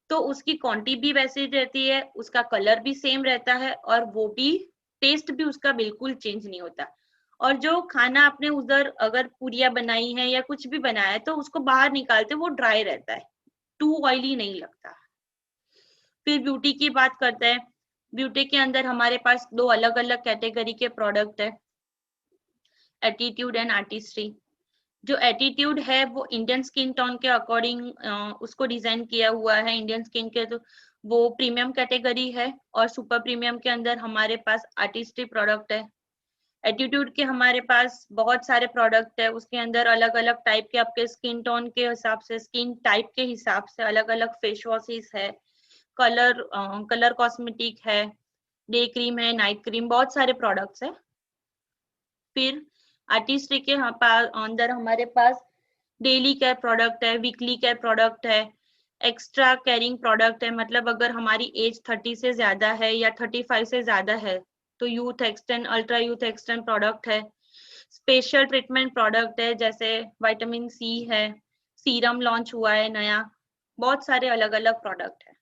तो उसकी क्वांटिटी भी वैसी रहती है, उसका कलर भी सेम रहता है, और वो भी टेस्ट भी उसका बिल्कुल चेंज नहीं होता। और जो खाना आपने उधर अगर पूरियां बनाई है या कुछ भी बनाया है तो उसको बाहर निकालते वो ड्राई रहता है, टू ऑयली नहीं लगता। फिर ब्यूटी की बात करते हैं। ब्यूटी के अंदर हमारे पास 2 अलग अलग कैटेगरी के प्रोडक्ट है, एटीट्यूड एंड आर्टिस्ट्री। जो एटीट्यूड है वो इंडियन स्किन टोन के अकॉर्डिंग उसको डिजाइन किया हुआ है। इंडियन स्किन के तो वो प्रीमियम कैटेगरी है, और सुपर प्रीमियम के अंदर हमारे पास आर्टिस्टिक प्रोडक्ट है। एटीट्यूड के हमारे पास बहुत सारे प्रोडक्ट है, उसके अंदर अलग अलग टाइप के आपके स्किन टोन के हिसाब से, स्किन टाइप के हिसाब से अलग अलग फेस वॉशेस है, कलर कॉस्मेटिक है, डे क्रीम है, नाइट क्रीम, बहुत सारे प्रोडक्ट्स है। फिर आर्टिस्टिक के अंदर हमारे पास डेली केयर प्रोडक्ट है, वीकली केयर प्रोडक्ट है, एक्स्ट्रा केयरिंग प्रोडक्ट है। मतलब अगर हमारी एज 30 से ज्यादा है या 35 से ज्यादा है तो youth extend, ultra youth extend product है। स्पेशल ट्रीटमेंट प्रोडक्ट है, जैसे विटामिन सी है, सीरम लॉन्च हुआ है नया, बहुत सारे अलग अलग प्रोडक्ट है।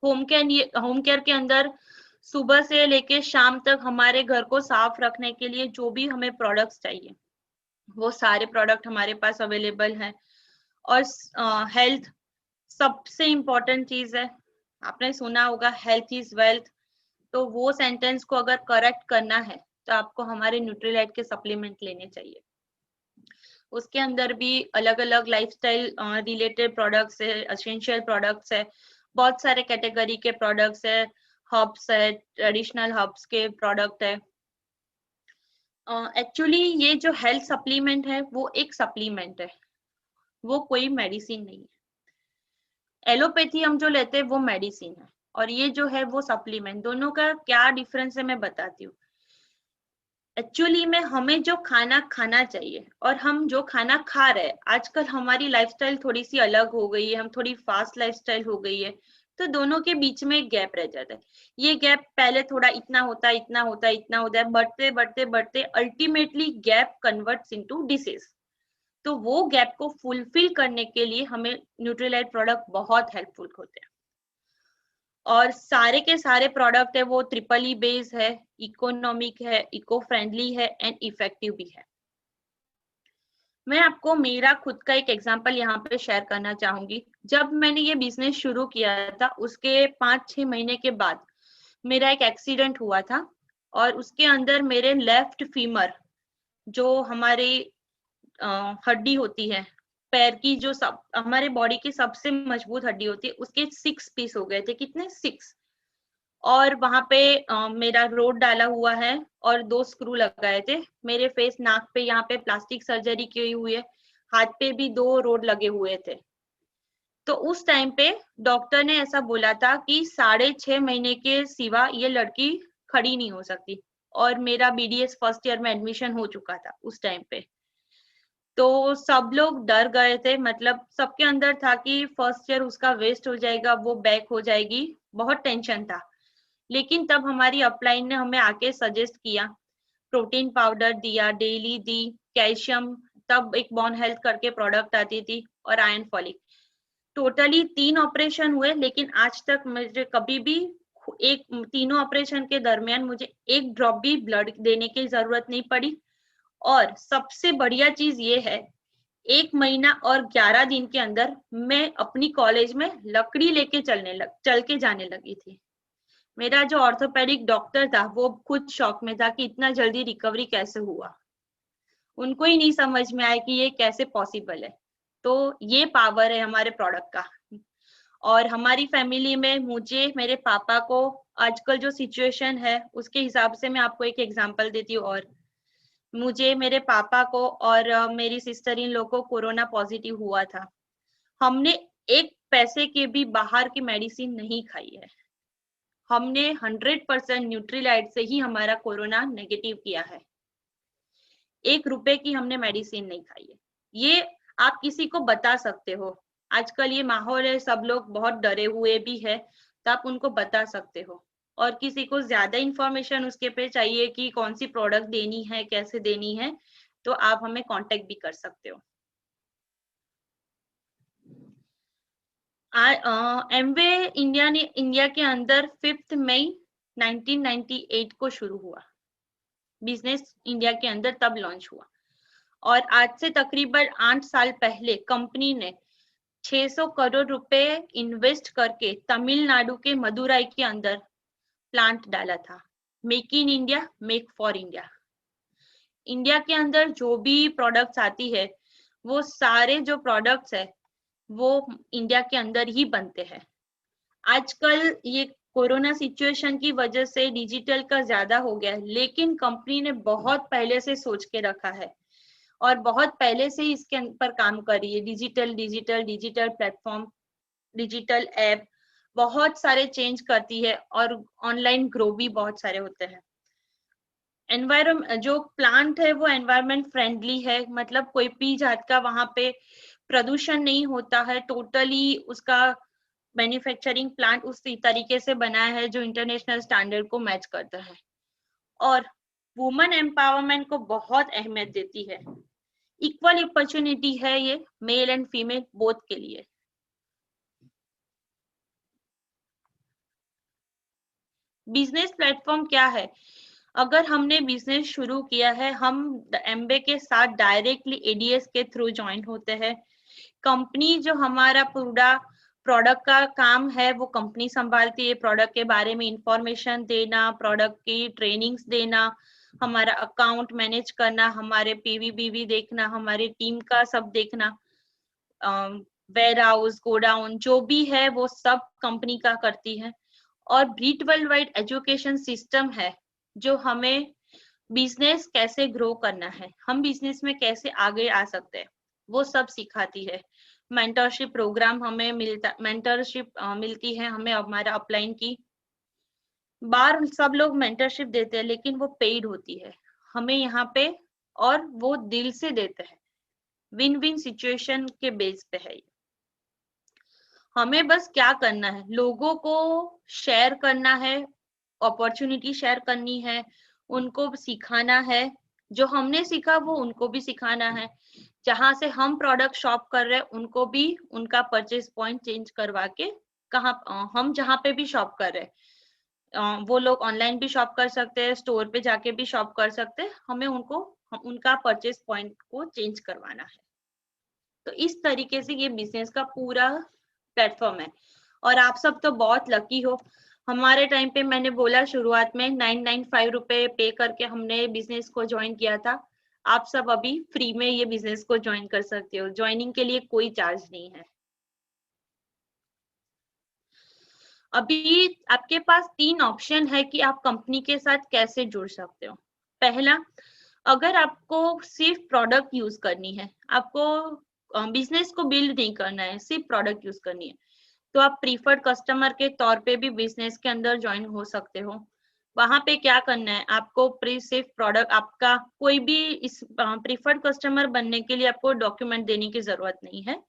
होम केयर के अंदर सुबह से लेके शाम तक हमारे घर को साफ रखने के लिए जो भी हमें प्रोडक्ट्स चाहिए वो सारे प्रोडक्ट हमारे पास अवेलेबल हैं। और हेल्थ सबसे इम्पोर्टेंट चीज है, आपने सुना होगा हेल्थ इज वेल्थ। तो वो सेंटेंस को अगर करेक्ट करना है तो आपको हमारे न्यूट्रीलाइट के सप्लीमेंट लेने चाहिए। उसके अंदर भी अलग अलग लाइफस्टाइल रिलेटेड प्रोडक्ट्स है, एसेंशियल प्रोडक्ट्स है, बहुत सारे कैटेगरी के प्रोडक्ट्स है, हर्ब्स है, ट्रेडिशनल हर्ब्स के प्रोडक्ट है। एक्चुअली ये जो हेल्थ सप्लीमेंट है वो एक सप्लीमेंट है, वो कोई मेडिसिन नहीं है। एलोपैथी हम जो लेते हैं वो मेडिसिन है, और ये जो है वो सप्लीमेंट। दोनों का क्या डिफरेंस है मैं बताती हूँ। एक्चुअली में हमें जो खाना खाना चाहिए और हम जो खाना खा रहे हैं, आजकल हमारी लाइफस्टाइल थोड़ी सी अलग हो गई है, हम थोड़ी फास्ट लाइफस्टाइल हो गई है, तो दोनों के बीच में एक गैप रह जाता है। ये गैप पहले थोड़ा इतना होता है, इतना होता है, इतना होता है, बढ़ते बढ़ते बढ़ते ultimately gap converts into disease. तो वो गैप को फुलफिल करने के लिए हमें न्यूट्रीलाइट प्रोडक्ट बहुत हेल्पफुल होते हैं। और सारे के सारे प्रोडक्ट है वो ट्रिपल ई बेस है, इकोनॉमिक है, इको फ्रेंडली है एंड इफेक्टिव भी है। मैं आपको मेरा खुद का एक एग्जांपल यहाँ पे शेयर करना चाहूंगी। जब मैंने ये बिजनेस शुरू किया था उसके 5-6 महीने के बाद मेरा एक एक्सीडेंट हुआ था, और उसके अंदर मेरे लेफ्ट फीमर, जो हमारी हड्डी होती है पैर की, जो सब हमारे बॉडी की सबसे मजबूत हड्डी होती है, उसके 6 पीस हो गए थे। कितने? 6। और वहां पे मेरा रोड डाला हुआ है और 2 स्क्रू लगाए थे मेरे फेस, नाक पे यहाँ पे प्लास्टिक सर्जरी की हुई है, हाथ पे भी 2 रोड लगे हुए थे। तो उस टाइम पे डॉक्टर ने ऐसा बोला था कि 6.5 महीने के सिवा ये लड़की खड़ी नहीं हो सकती। और मेरा बीडीएस फर्स्ट ईयर में एडमिशन हो चुका था उस टाइम पे। तो सब लोग डर गए थे, मतलब सबके अंदर था कि फर्स्ट ईयर उसका वेस्ट हो जाएगा, वो बैक हो जाएगी, बहुत टेंशन था। लेकिन तब हमारी अपलाइन ने हमें आके सजेस्ट किया, प्रोटीन पाउडर दिया, डेली दी, कैल्शियम, तब एक बॉन हेल्थ करके प्रोडक्ट आती थी, और आयरन फॉलिक। टोटली 3 ऑपरेशन हुए, लेकिन आज तक मुझे कभी भी तीनों ऑपरेशन के दरमियान मुझे एक ड्रॉप भी ब्लड देने की जरूरत नहीं पड़ी। और सबसे बढ़िया चीज ये है, 1 महीना और 11 दिन के अंदर मैं अपनी कॉलेज में लकड़ी लेके चल के जाने लगी थी। मेरा जो ऑर्थोपेडिक डॉक्टर था वो खुद शॉक में था कि इतना जल्दी रिकवरी कैसे हुआ। उनको ही नहीं समझ में आया कि ये कैसे पॉसिबल है। तो ये पावर है हमारे प्रोडक्ट का। और हमारी फैमिली में मुझे, मेरे पापा को, आजकल जो सिचुएशन है उसके हिसाब से मैं आपको एक एग्जांपल देती हूँ। और मुझे, मेरे पापा को और मेरी सिस्टर इन लोग को कोरोना पॉजिटिव हुआ था। हमने एक पैसे के भी बाहर की मेडिसिन नहीं खाई है। हमने 100% न्यूट्रीलाइट से ही हमारा कोरोना नेगेटिव किया है। 1 रुपए की हमने मेडिसिन नहीं खाई है। ये आप किसी को बता सकते हो। आजकल ये माहौल है, सब लोग बहुत डरे हुए भी है, तो आप उनको बता सकते हो। और किसी को ज्यादा इंफॉर्मेशन उसके पे चाहिए कि कौन सी प्रोडक्ट देनी है, कैसे देनी है, तो आप हमें कांटेक्ट भी कर सकते हो। एमवे इंडिया के अंदर 5 मई 1998 को शुरू हुआ बिजनेस, इंडिया के अंदर तब लॉन्च हुआ। और आज से तकरीबन 8 साल पहले कंपनी ने 600 करोड़ रुपए इन्वेस्ट करके तमिलनाडु के मदुराई के अंदर प्लांट डाला था, make in India, make for India. India के अंदर जो भी प्रोडक्ट्स आती है, वो सारे जो प्रोडक्ट्स है वो इंडिया के अंदर ही बनते हैं। आजकल ये कोरोना सिचुएशन की वजह से डिजिटल का ज्यादा हो गया है, लेकिन कंपनी ने बहुत पहले से सोच के रखा है और बहुत पहले से इसके पर काम कर रही है। डिजिटल प्लेटफॉर्म, डिजिटल ऐप बहुत सारे चेंज करती है और ऑनलाइन ग्रो भी बहुत सारे होते हैं। एनवायरमेंट जो प्लांट है वो एनवायरमेंट फ्रेंडली है, मतलब कोई भी जात का वहां पे प्रदूषण नहीं होता है। टोटली उसका मैन्युफैक्चरिंग प्लांट उस तरीके से बनाया है जो इंटरनेशनल स्टैंडर्ड को मैच करता है और वुमेन एम्पावरमेंट को बहुत अहमियत देती है। इक्वल अपॉर्चुनिटी है ये मेल एंड फीमेल बोथ के लिए। बिजनेस प्लेटफॉर्म क्या है? अगर हमने बिजनेस शुरू किया है, हम एमबे के साथ डायरेक्टली एडीएस के थ्रू ज्वाइन होते हैं। कंपनी जो हमारा पूरा प्रोडक्ट का काम है वो कंपनी संभालती है। प्रोडक्ट के बारे में इंफॉर्मेशन देना, प्रोडक्ट की ट्रेनिंग्स देना, हमारा अकाउंट मैनेज करना, हमारे पीवीबीवी देखना, हमारी टीम का सब देखना, वेयर हाउस, गोडाउन जो भी है वो सब कंपनी का करती है। और Breach world wide education system है जो हमें बिजनेस कैसे ग्रो करना है, हम बिजनेस में कैसे आगे आ सकते हैं, वो सब सिखाती है। मेंटरशिप प्रोग्राम हमें मेंटरशिप मिलती है हमें हमारा अपलाइन की बार सब लोग मेंटरशिप देते हैं, लेकिन वो पेड होती है हमें यहाँ पे, और वो दिल से देते हैं। विन विन सिचुएशन के बेस पे है। हमें बस क्या करना है, लोगों को शेयर करना है, अपॉर्चुनिटी शेयर करनी है, उनको सिखाना है। जो हमने सीखा वो उनको भी सिखाना है। जहां से हम प्रोडक्ट शॉप कर रहे हैं उनको भी उनका परचेज पॉइंट चेंज करवा के, कहाँ हम जहाँ पे भी शॉप कर रहे हैं वो लोग ऑनलाइन भी शॉप कर सकते हैं, स्टोर पे जाके भी शॉप कर सकते हैं। हमें उनका परचेज पॉइंट को चेंज करवाना है। तो इस तरीके से ये बिजनेस का पूरा प्लेटफॉर्म है। और आप सब तो बहुत लकी हो। हमारे टाइम पे मैंने बोला शुरुआत में 995 रुपए पे करके हमने बिजनेस को ज्वाइन किया था। आप सब अभी फ्री में ये बिजनेस को ज्वाइन कर सकते हो, ज्वाइनिंग के लिए कोई चार्ज नहीं है। अभी आपके पास 3 ऑप्शन है कि आप कंपनी के साथ कैसे जुड़ सकते हो। पहला, अगर आपको सिर्फ प्रोडक्ट यूज करनी है, आपको बिजनेस को बिल्ड नहीं करना है, सिर्फ प्रोडक्ट यूज करनी है, तो आप प्रीफर्ड कस्टमर के तौर पे भी बिजनेस के अंदर ज्वाइन हो सकते हो। वहां पे क्या करना है, आपको सिर्फ प्रोडक्ट, आपका कोई भी इस प्रीफर्ड कस्टमर बनने के लिए आपको डॉक्यूमेंट देने की जरूरत नहीं है।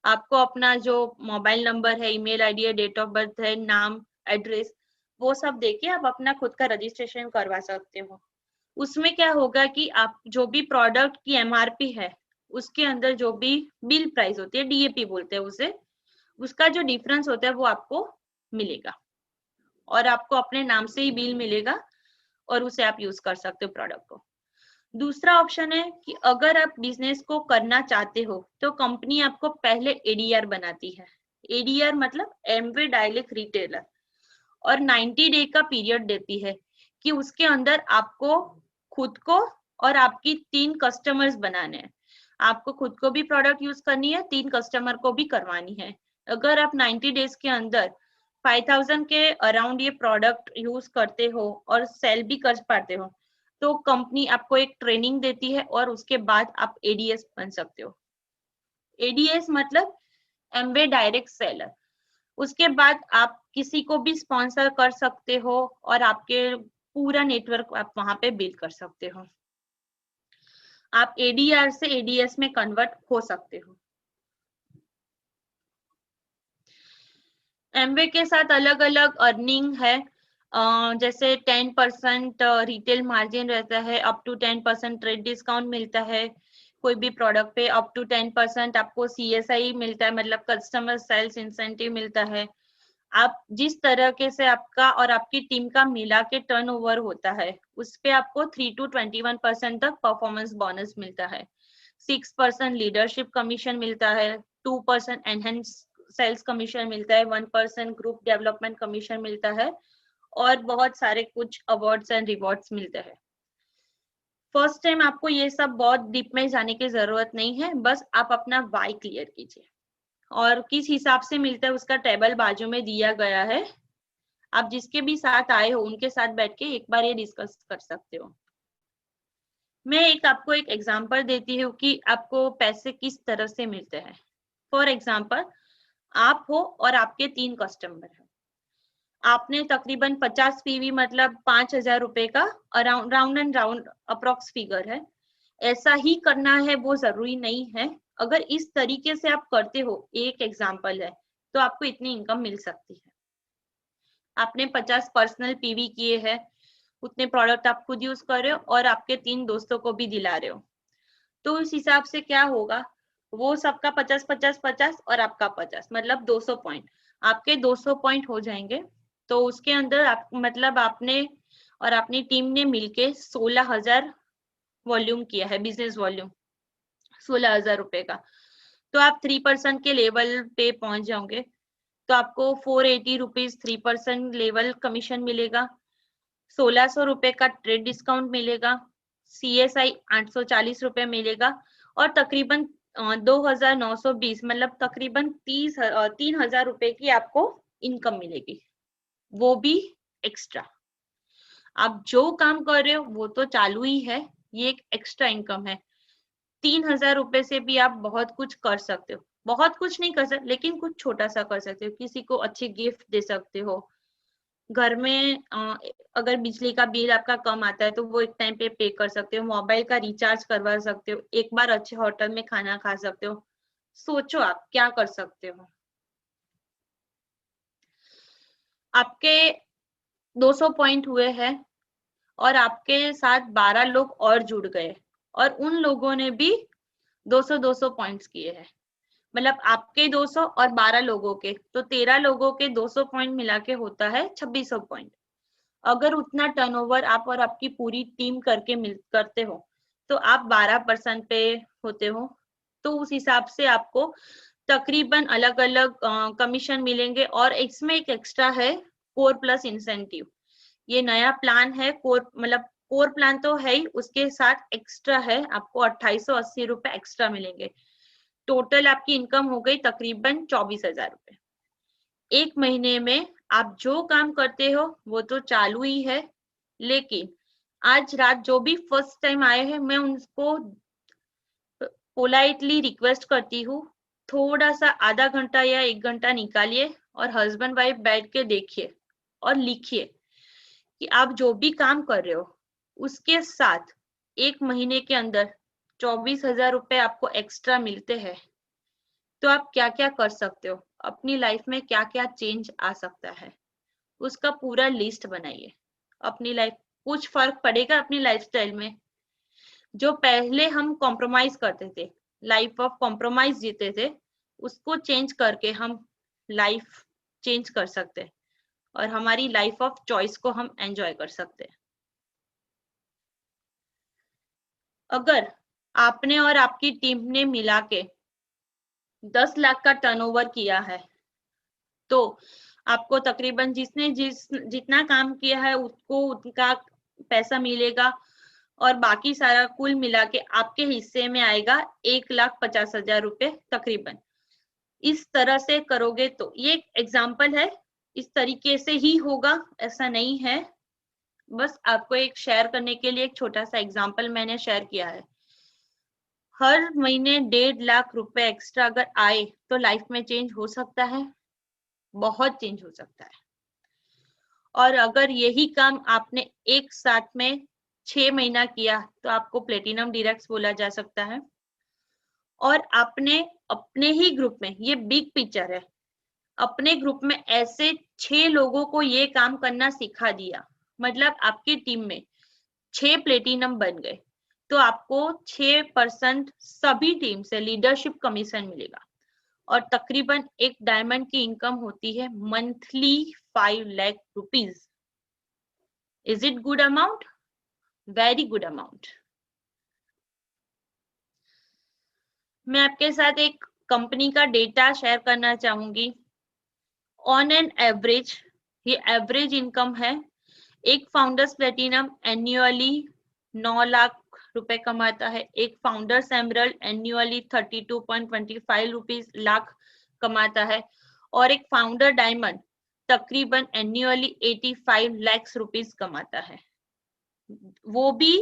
आपको अपना जो मोबाइल नंबर है, ईमेल आईडी है, डेट ऑफ बर्थ है, नाम, एड्रेस, वो सब देके आप अपना खुद का रजिस्ट्रेशन करवा सकते हो। उसमें क्या होगा कि आप जो भी प्रोडक्ट की एमआरपी है उसके अंदर जो भी बिल प्राइस होती है, डीएपी बोलते हैं उसे, उसका जो डिफरेंस होता है वो आपको मिलेगा और आपको अपने नाम से ही बिल मिलेगा और उसे आप यूज कर सकते हो प्रोडक्ट को। दूसरा ऑप्शन है कि अगर आप बिजनेस को करना चाहते हो तो कंपनी आपको पहले एडीआर बनाती है। एडीआर मतलब एमवे डायरेक्ट रिटेलर, और 90 डे का पीरियड देती है कि उसके अंदर आपको खुद को और आपकी 3 कस्टमर्स बनाने हैं। आपको खुद को भी प्रोडक्ट यूज करनी है, 3 कस्टमर को भी करवानी है। अगर आप 90 डेज के अंदर 5000 के अराउंड ये प्रोडक्ट यूज करते हो और सेल भी कर पाते हो तो कंपनी आपको एक ट्रेनिंग देती है और उसके बाद आप एडीएस बन सकते हो। एडीएस मतलब एमवे डायरेक्ट सेलर। उसके बाद आप किसी को भी स्पॉन्सर कर सकते हो और आपके पूरा नेटवर्क आप वहां पे बिल्ड कर सकते हो। आप एडीआर से एडीएस में कन्वर्ट हो सकते हो। एमवे के साथ अलग अलग अर्निंग है, जैसे 10% रिटेल मार्जिन रहता है, अप टू 10% ट्रेड डिस्काउंट मिलता है, कोई भी प्रोडक्ट पे अप टू 10% आपको सीएसआई मिलता है, मतलब कस्टमर सेल्स इंसेंटिव मिलता है। आप जिस तरह से आपका और आपकी टीम का मिला के टर्नओवर होता है उस पे आपको 3 to 21% तक परफॉर्मेंस बोनस मिलता है, 6% लीडरशिप कमीशन मिलता है, 2% एनहेंस सेल्स कमीशन मिलता है, 1% ग्रुप डेवलपमेंट कमीशन मिलता है और बहुत सारे कुछ अवार्ड्स एंड रिवॉर्ड्स मिलते हैं। फर्स्ट टाइम आपको ये सब बहुत डीप में जाने की जरूरत नहीं है, बस आप अपना वाई क्लियर कीजिए और किस हिसाब से मिलता है उसका टेबल बाजू में दिया गया है। आप जिसके भी साथ आए हो उनके साथ बैठ के एक बार ये डिस्कस कर सकते हो। मैं आपको एक एग्जांपल देती हूँ कि आपको पैसे किस तरह से मिलते हैं। फॉर एग्जांपल, आप हो और आपके 3 कस्टमर हैं। आपने तकरीबन 50 पीवी मतलब 5,000 रुपए का round and round approx figure है। ऐसा ही करना है वो जरूरी नहीं है। अगर इस तरीके से आप करते हो, एक एग्जांपल है, तो आपको इतनी इनकम मिल सकती है। आपने 50 पर्सनल पीवी किए हैं, उतने प्रोडक्ट आप खुद यूज कर रहे हो और आपके 3 दोस्तों को भी दिला रहे हो, तो इस हिसाब से क्या होगा, वो सबका 50 50 50 और आपका 50 मतलब 200 पॉइंट। आपके 200 पॉइंट हो जाएंगे, तो उसके अंदर आप मतलब आपने और अपनी टीम ने मिलके 16,000 वॉल्यूम किया है, बिजनेस वॉल्यूम 16,000 रुपए का। तो आप 3% के लेवल पे पहुंच जाओगे, तो आपको 480 रुपीज 3% लेवल कमीशन मिलेगा, 1,600 रुपए का ट्रेड डिस्काउंट मिलेगा, CSI 840 रुपए मिलेगा और तकरीबन 2,920 मतलब तकरीबन 3,000 रुपए की आपको इनकम मिलेगी, वो भी एक्स्ट्रा। आप जो काम कर रहे हो वो तो चालू ही है, ये एक एक्स्ट्रा इनकम है। 3,000 रुपए से भी आप बहुत कुछ कर सकते हो। बहुत कुछ नहीं कर सकते, लेकिन कुछ छोटा सा कर सकते हो। किसी को अच्छी गिफ्ट दे सकते हो। घर में अगर बिजली का बिल आपका कम आता है तो वो एक टाइम पे कर सकते हो। मोबाइल का रिचार्ज करवा सकते हो। एक बार अच्छे होटल में खाना खा सकते हो। सोचो आप क्या कर सकते हो। आपके 200 पॉइंट हुए हैं और आपके साथ 12 लोग और जुड़ गए और उन लोगों ने भी 200 पॉइंट्स किए हैं। मतलब आपके 200 और 12 लोगों के, तो 13 लोगों के 200 पॉइंट मिला के होता है 2600 पॉइंट। अगर उतना टर्नओवर आप और आपकी पूरी टीम करते हो, तो आप 12% पे होते हो। तो उस हिसाब से आपको तकरीबन अलग अलग कमीशन मिलेंगे। और इसमें एक एक्स्ट्रा है कोर प्लस इंसेंटिव। ये नया प्लान है, कोर मतलब कोर प्लान तो है ही, उसके साथ एक्स्ट्रा है, आपको 2,880 रुपए एक्स्ट्रा मिलेंगे। टोटल आपकी इनकम हो गई तकरीबन 24,000 रुपए। एक महीने में आप जो काम करते हो वो तो चालू ही है, लेकिन आज रात जो भी फर्स्ट टाइम आए हैं, मैं उनको पोलाइटली रिक्वेस्ट करती हूँ, थोड़ा सा आधा घंटा या 1 घंटा निकालिए और हस्बैंड वाइफ बैठ के देखिए और लिखिए कि आप जो भी काम कर रहे हो उसके साथ एक महीने के अंदर 24,000 रुपए आपको एक्स्ट्रा मिलते हैं, तो आप क्या क्या कर सकते हो, अपनी लाइफ में क्या क्या चेंज आ सकता है, उसका पूरा लिस्ट बनाइए। अपनी लाइफ कुछ फर्क पड़ेगा अपनी लाइफस्टाइल में। जो पहले हम कॉम्प्रोमाइज करते थे, लाइफ ऑफ कॉम्प्रोमाइज जीते थे, उसको चेंज करके हम लाइफ चेंज कर सकते हैं और हमारी लाइफ ऑफ चॉइस को हम एंजॉय कर सकते हैं। अगर आपने और आपकी टीम ने मिला के 10 लाख का टर्नओवर किया है, तो आपको तकरीबन जितना काम किया है उसको उनका पैसा मिलेगा और बाकी सारा कुल मिला के आपके हिस्से में आएगा 1,50,000 रुपए तकरीबन। इस तरह से करोगे तो ये एक एग्जाम्पल है, इस तरीके से ही होगा ऐसा नहीं है, बस आपको एक शेयर करने के लिए एक छोटा सा एग्जाम्पल मैंने शेयर किया है। हर महीने 1.5 लाख रुपए एक्स्ट्रा अगर आए तो लाइफ में चेंज हो सकता है, बहुत चेंज हो सकता है। और अगर यही काम आपने एक साथ में 6 महीना किया तो आपको प्लेटिनम डायरेक्ट बोला जा सकता है। और आपने अपने ही ग्रुप में, ये बिग पिक्चर है, अपने ग्रुप में ऐसे 6 लोगों को ये काम करना सिखा दिया, मतलब आपकी टीम में 6 प्लेटिनम बन गए, तो आपको 6% सभी टीम से लीडरशिप कमीशन मिलेगा। और तकरीबन एक डायमंड की इनकम होती है monthly 5 lakh rupees. Is it good amount? Very good amount. मैं आपके साथ एक कंपनी का डेटा शेयर करना चाहूंगी। ऑन एन एवरेज ये एवरेज इनकम है। एक फाउंडर्स प्लेटिनम एन्युअली 9 लाख रुपए कमाता है, एक फाउंडर्स एमरल्ड एन्युअली 32.25 लाख कमाता है, और एक फाउंडर डायमंड तकरीबन एन्युअली 85 लाख रुपीस कमाता है। वो भी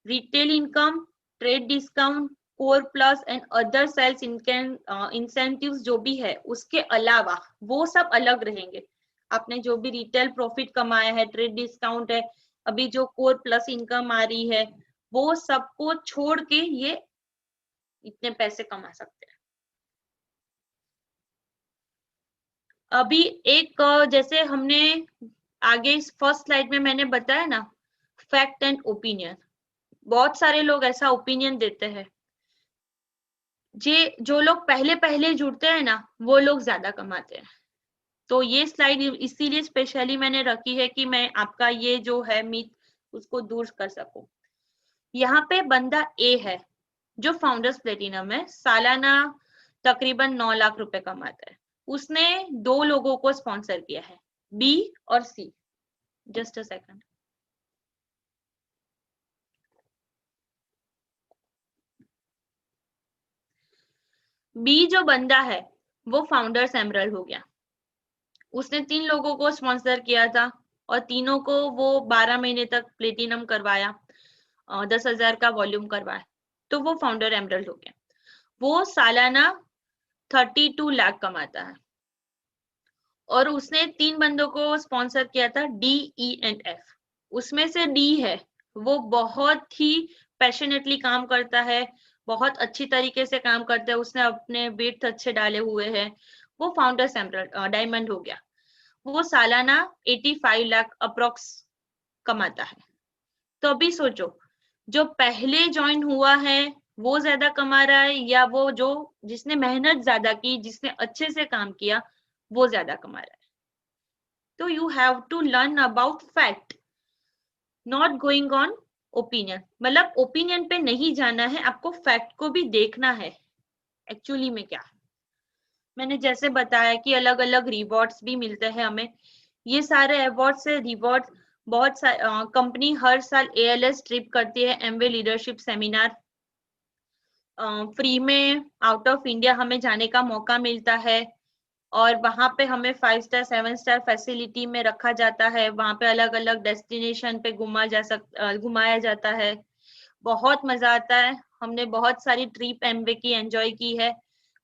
retail income, trade discount, core plus and other sales incentives जो भी है उसके अलावा वो सब अलग रहेंगे। आपने जो भी रिटेल प्रॉफिट कमाया है, ट्रेड डिस्काउंट है, अभी जो कोर प्लस इनकम आ रही है, वो सबको छोड़ के ये इतने पैसे कमा सकते हैं। अभी एक जैसे हमने आगे इस फर्स्ट स्लाइड में मैंने बताया ना, फैक्ट एंड ओपिनियन। बहुत सारे लोग ऐसा ओपिनियन देते हैं, जो लोग पहले पहले जुड़ते हैं ना वो लोग ज्यादा कमाते हैं। तो ये स्लाइड इसीलिए स्पेशली मैंने रखी है कि मैं आपका ये जो है मिथ उसको दूर कर सकूं। यहाँ पे बंदा ए है जो फाउंडर्स प्लेटिनम है, सालाना तकरीबन 9 लाख रुपए कमाता है। उसने 2 लोगों को स्पॉन्सर किया है, बी और C. Just a second. B जो बंदा है वो फाउंडर्स एमरल्ड हो गया। उसने 3 लोगों को स्पॉन्सर किया था और तीनों को वो 12 महीने तक प्लेटिनम करवाया, 10,000 का वॉल्यूम करवाया, तो वो फाउंडर एमरल्ड हो गया। वो सालाना 32 लाख कमाता है। और उसने 3 बंदों को स्पॉन्सर किया था, डी, ई एंड एफ। उसमें से डी है वो बहुत ही पैशनेटली काम करता है, बहुत अच्छी तरीके से काम करता है, उसने अपने वेट अच्छे डाले हुए हैं, वो फाउंडर्स एमरल्ड डायमंड हो गया। वो सालाना 85 लाख अप्रोक्स कमाता है। तो अभी सोचो, जो पहले ज्वाइन हुआ है वो ज्यादा कमा रहा है या वो जो जिसने मेहनत ज्यादा की, जिसने अच्छे से काम किया, वो ज्यादा कमा रहा है। तो you have to learn about fact, not going on opinion. मतलब ओपिनियन पे नहीं जाना है, आपको फैक्ट को भी देखना है एक्चुअली में क्या है। मैंने जैसे बताया कि अलग अलग रिवॉर्ड्स भी मिलते हैं हमें। ये सारे अवार्ड से रिवॉर्ड बहुत कंपनी हर साल ALS ट्रिप करती है, एमवे लीडरशिप सेमिनार। फ्री में आउट ऑफ इंडिया हमें जाने का मौका मिलता है और वहां पे हमें 5 स्टार 7 स्टार फैसिलिटी में रखा जाता है। वहां पे अलग अलग डेस्टिनेशन पे घुमाया जाता है। बहुत मजा आता है। हमने बहुत सारी ट्रिप एमवे की एंजॉय की है,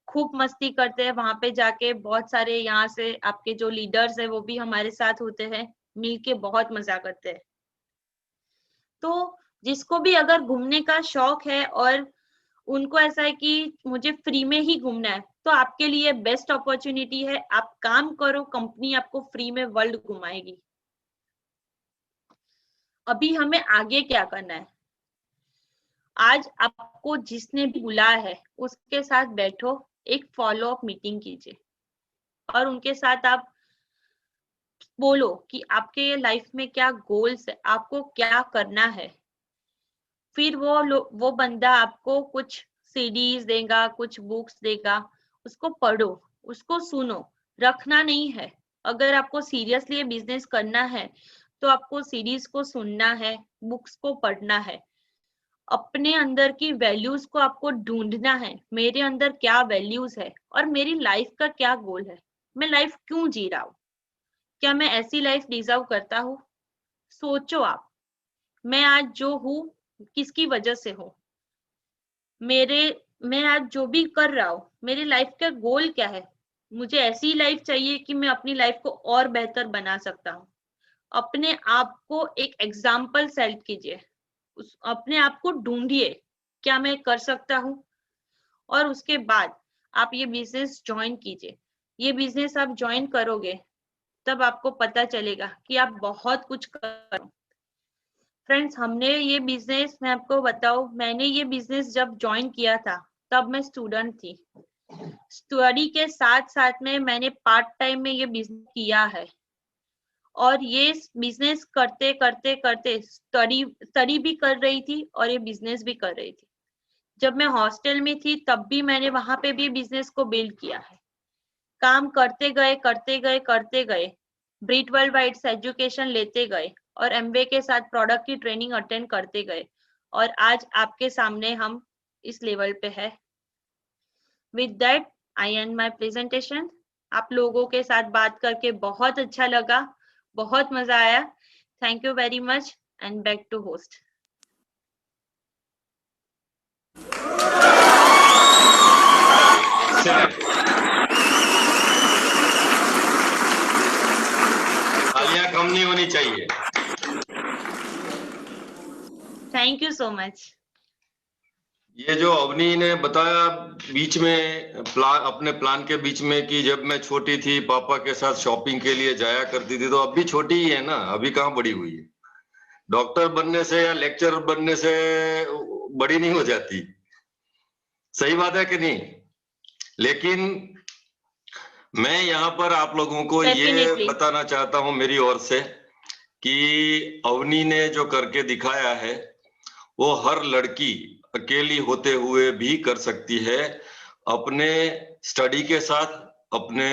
खूब मस्ती करते हैं वहां पे जाके। बहुत सारे यहाँ से आपके जो लीडर्स है वो भी हमारे साथ होते हैं, मिलके बहुत मजा करते हैं। तो जिसको भी अगर घूमने का शौक है और उनको ऐसा है कि मुझे फ्री में ही घूमना है, तो आपके लिए बेस्ट अपॉर्चुनिटी है। आप काम करो, कंपनी आपको फ्री में वर्ल्ड घुमाएगी। अभी हमें आगे क्या करना है? आज आपको जिसने भी बुलाया है उसके साथ बैठो, एक फॉलो अप मीटिंग कीजिए और उनके साथ आप बोलो कि आपके लाइफ में क्या गोल्स है, आपको क्या करना है। फिर वो बंदा आपको कुछ सीडीज देगा, कुछ बुक्स देगा, उसको पढ़ो, उसको सुनो, रखना नहीं है। अगर आपको सीरियसली ये बिजनेस करना है तो आपको सीडीज को सुनना है, बुक्स को पढ़ना है, अपने अंदर की वैल्यूज को आपको ढूंढना है। मेरे अंदर क्या वैल्यूज है और मेरी लाइफ का क्या गोल है, मैं लाइफ क्यों जी रहा हूँ, क्या मैं ऐसी लाइफ डिजर्व करता हूँ। सोचो आप, मैं आज जो हूँ किसकी वजह से हूँ, मैं आज जो भी कर रहा हूँ मेरी लाइफ का गोल क्या है। मुझे ऐसी लाइफ चाहिए कि मैं अपनी लाइफ को और बेहतर बना सकता हूँ। अपने आप को एक एग्जाम्पल सेट कीजिए, अपने आप को ढूंढिए, क्या मैं कर सकता हूँ। और उसके बाद आप ये बिजनेस ज्वाइन कीजिए। ये बिजनेस आप ज्वाइन करोगे तब आपको पता चलेगा कि आप बहुत कुछ कर। फ्रेंड्स, हमने ये बिजनेस, मैं आपको बताऊं, मैंने ये बिजनेस जब ज्वाइन किया था तब मैं स्टूडेंट थी। स्टडी के साथ साथ में मैंने पार्ट टाइम में ये बिजनेस किया है और ये बिजनेस करते करते करते स्टडी भी कर रही थी और ये बिजनेस भी कर रही थी। जब मैं हॉस्टल में थी तब भी मैंने वहां पे भी बिजनेस को बिल्ड किया है। काम करते गए करते गए करते गए, ब्रीट वर्ल्ड वाइड से एजुकेशन लेते गए और एमबीए के साथ प्रोडक्ट की ट्रेनिंग अटेंड करते गए और आज आपके सामने हम इस लेवल पे है। With that I and my presentation. आप लोगों के साथ बात करके बहुत अच्छा लगा, बहुत मजा आया। Thank you very much and back to host. तालियां कम नहीं होनी चाहिए। Thank you so much. ये जो अवनी ने बताया बीच में अपने प्लान के बीच में कि जब मैं छोटी थी पापा के साथ शॉपिंग के लिए जाया करती थी, तो अब भी छोटी ही है ना, अभी कहाँ बड़ी हुई है। डॉक्टर बनने से या लेक्चरर बनने से बड़ी नहीं हो जाती, सही बात है कि नहीं? लेकिन मैं यहाँ पर आप लोगों को ये बताना चाहता हूँ मेरी ओर से कि अवनी ने जो करके दिखाया है वो हर लड़की अकेली होते हुए भी कर सकती है, अपने स्टडी के साथ, अपने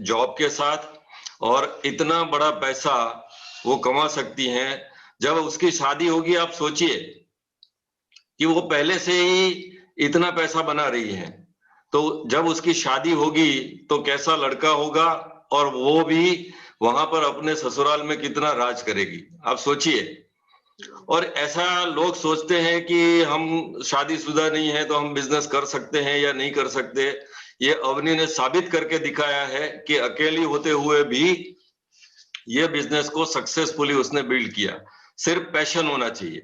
जॉब के साथ, और इतना बड़ा पैसा वो कमा सकती हैं। जब उसकी शादी होगी, आप सोचिए कि वो पहले से ही इतना पैसा बना रही है, तो जब उसकी शादी होगी तो कैसा लड़का होगा, और वो भी वहां पर अपने ससुराल में कितना राज करेगी, आप सोचिए। और ऐसा लोग सोचते हैं कि हम शादीशुदा नहीं है तो हम बिजनेस कर सकते हैं या नहीं कर सकते। ये अवनी ने साबित करके दिखाया है कि अकेली होते हुए भी ये बिजनेस को सक्सेसफुली उसने बिल्ड किया। सिर्फ पैशन होना चाहिए,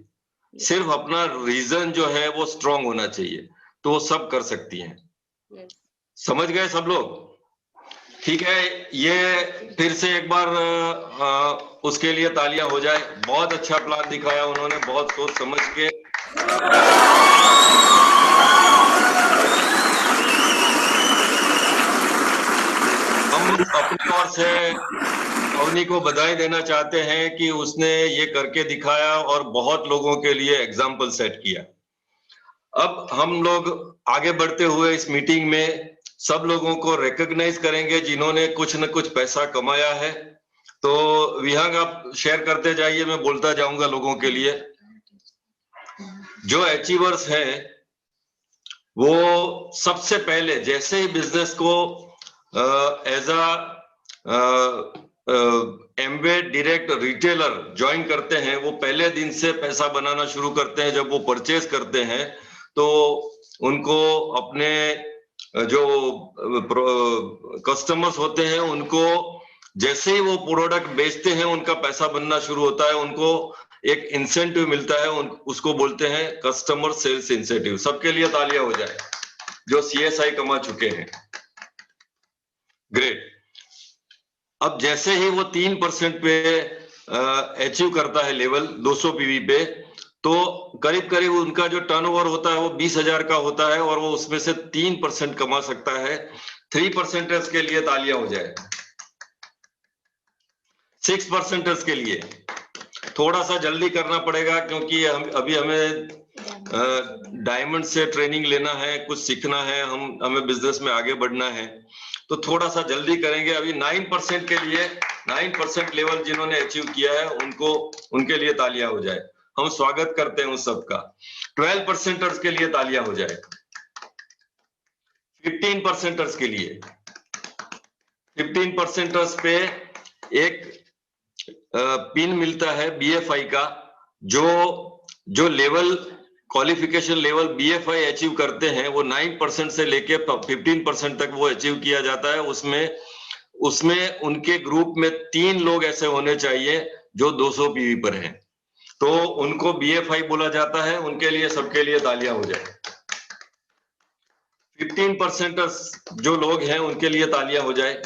सिर्फ अपना रीजन जो है वो स्ट्रांग होना चाहिए, तो वो सब कर सकती हैं। समझ गए सब लोग? ठीक है, ये फिर से एक बार उसके लिए तालियां हो जाए। बहुत अच्छा प्लान दिखाया उन्होंने, बहुत सोच समझ के। हम अपनी ओर से अवनी को बधाई देना चाहते हैं कि उसने ये करके दिखाया और बहुत लोगों के लिए एग्जाम्पल सेट किया। अब हम लोग आगे बढ़ते हुए इस मीटिंग में सब लोगों को रिकॉग्नाइज करेंगे जिन्होंने कुछ न कुछ पैसा कमाया है। तो विहंग आप शेयर करते जाइए, मैं बोलता जाऊंगा लोगों के लिए। जो अचीवर्स हैं वो सबसे पहले जैसे ही बिजनेस को as Amway direct retailer join करते हैं, वो पहले दिन से पैसा बनाना शुरू करते हैं। जब वो परचेज करते हैं तो उनको अपने जो कस्टमर्स होते हैं उनको जैसे ही वो प्रोडक्ट बेचते हैं उनका पैसा बनना शुरू होता है, उनको एक इंसेंटिव मिलता है, उसको बोलते हैं कस्टमर सेल्स इंसेंटिव। सबके लिए तालियां हो जाए जो सीएसआई कमा चुके हैं। ग्रेट। अब जैसे ही वो 3% पे अचीव करता है लेवल 200 पीवी पे, तो करीब करीब उनका जो टर्नओवर होता है वो 20,000 का होता है और वो उसमें से 3% कमा सकता है। 3% के लिए तालियां हो जाए। 6% के लिए थोड़ा सा जल्दी करना पड़ेगा क्योंकि अभी हमें डायमंड से ट्रेनिंग लेना है, कुछ सीखना है, हमें बिजनेस में आगे बढ़ना है, तो थोड़ा सा जल्दी करेंगे। अभी 9% के लिए 9% लेवल जिन्होंने अचीव किया है उनके लिए तालियां हो जाए। हम स्वागत करते हैं उन सबका। 12% के लिए तालियां हो जाए। 15% के लिए 15% पे एक पिन मिलता है बीएफआई का। जो level qualification level BFI achieve करते हैं वो 9% से लेके 15% तक वो अचीव किया जाता है। उसमें उनके ग्रुप में 3 लोग ऐसे होने चाहिए जो 200 पीवी पर हैं, तो उनको बीएफआई बोला जाता है। उनके लिए सबके लिए तालियां हो जाए। 15% जो लोग हैं उनके लिए तालियां हो जाए।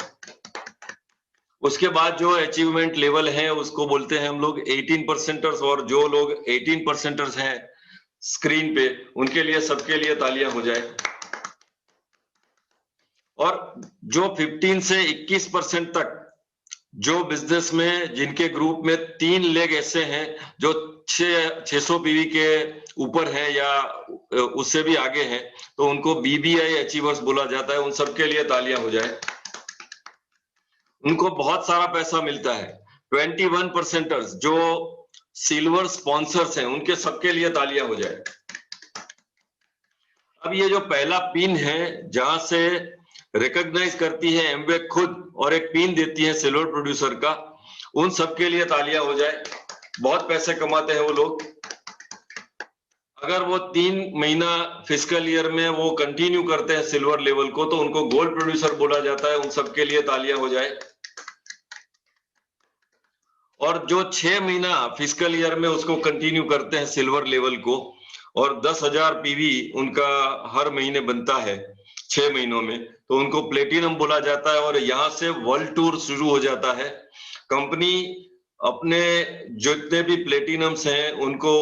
उसके बाद जो अचीवमेंट लेवल है उसको बोलते हैं हम लोग 18%, और जो लोग 18% हैं स्क्रीन पे उनके लिए सबके लिए तालियां हो जाए। और जो 15 से 21% तक जो बिजनेस में जिनके ग्रुप में 3 लेग ऐसे हैं जो 600 पीवी के ऊपर है या उससे भी आगे हैं, तो उनको बीबीआई अचीवर्स बोला जाता है। उन सबके लिए तालियां हो जाए। उनको बहुत सारा पैसा मिलता है। 21% जो सिल्वर स्पॉन्सर्स हैं उनके सबके लिए तालियां हो जाए। अब ये जो पहला पिन है जहां से रिकॉग्नाइज करती है एमवे खुद और एक पिन देती है सिल्वर प्रोड्यूसर का, उन सबके लिए तालियां हो जाए। बहुत पैसे कमाते हैं वो लोग। अगर वो 3 महीना फिस्कल ईयर में वो कंटिन्यू करते हैं सिल्वर लेवल को तो उनको गोल्ड प्रोड्यूसर बोला जाता है। उन सबके लिए तालियां हो जाए। और जो 6 महीना फिस्कल ईयर में उसको कंटिन्यू करते हैं सिल्वर लेवल को और 10,000 पीवी उनका हर महीने बनता है 6 महीनों में, तो उनको प्लेटिनम बोला जाता है। और यहाँ से वर्ल्ड टूर शुरू हो जाता है। कंपनी अपने जितने भी प्लेटिनम्स हैं उनको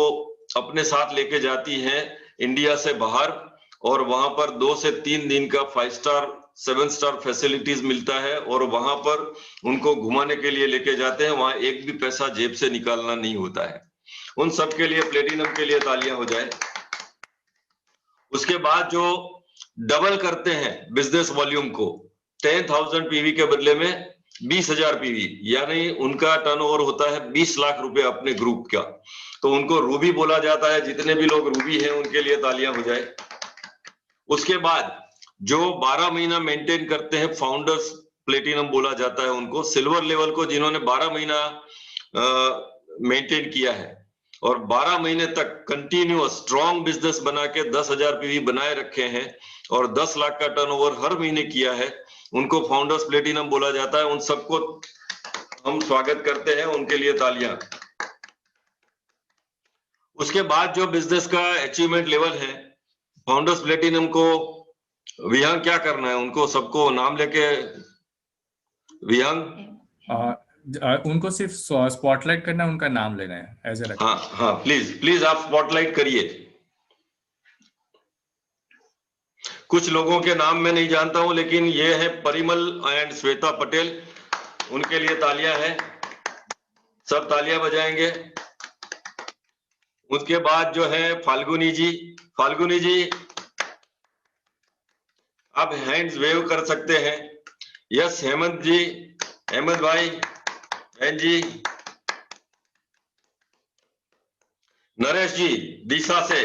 अपने साथ लेके जाती है इंडिया से बाहर, और वहां पर 2 से 3 दिन का 5 स्टार 7 स्टार फैसिलिटीज मिलता है और वहां पर उनको घुमाने के लिए लेके जाते हैं। वहां एक भी पैसा जेब से निकालना नहीं होता है। उन सब के लिए प्लेटिनम के लिए तालियां हो जाए। उसके बाद जो डबल करते हैं बिजनेस वॉल्यूम को 10,000 पीवी के बदले में 20,000 पीवी, यानी उनका टर्नओवर होता है 20 लाख रुपए अपने ग्रुप का, तो उनको रूबी बोला जाता है। जितने भी लोग रूबी हैं उनके लिए तालियां हो जाए। उसके बाद जो 12 महीना मेंटेन करते हैं फाउंडर्स प्लेटिनम बोला जाता है उनको। सिल्वर लेवल को जिन्होंने 12 महीना मेंटेन किया है और 12 महीने तक कंटिन्यूअस स्ट्रॉन्ग बिजनेस बना के 10,000 पीवी बनाए रखे हैं और 10 लाख का टर्नओवर हर महीने किया है, उनको फाउंडर्स प्लेटिनम बोला जाता है। उन सबको हम स्वागत करते हैं, उनके लिए तालियां। उसके बाद जो बिजनेस का अचीवमेंट लेवल है, फाउंडर्स प्लेटिनम को विहंग क्या करना है, उनको सबको नाम लेके विहंग उनको सिर्फ स्पॉटलाइट करना है, उनका नाम लेना है एज ए। हाँ हाँ, प्लीज आप स्पॉटलाइट करिए। कुछ लोगों के नाम मैं नहीं जानता हूं, लेकिन ये है परिमल एंड श्वेता पटेल, उनके लिए तालियां हैं। सब तालियां बजाएंगे। उसके बाद जो है फाल्गुनी जी आप हैंड्स वेव कर सकते हैं। यस हेमंत जी, हेमंत भाई, बहन जी, नरेश जी दिशा से।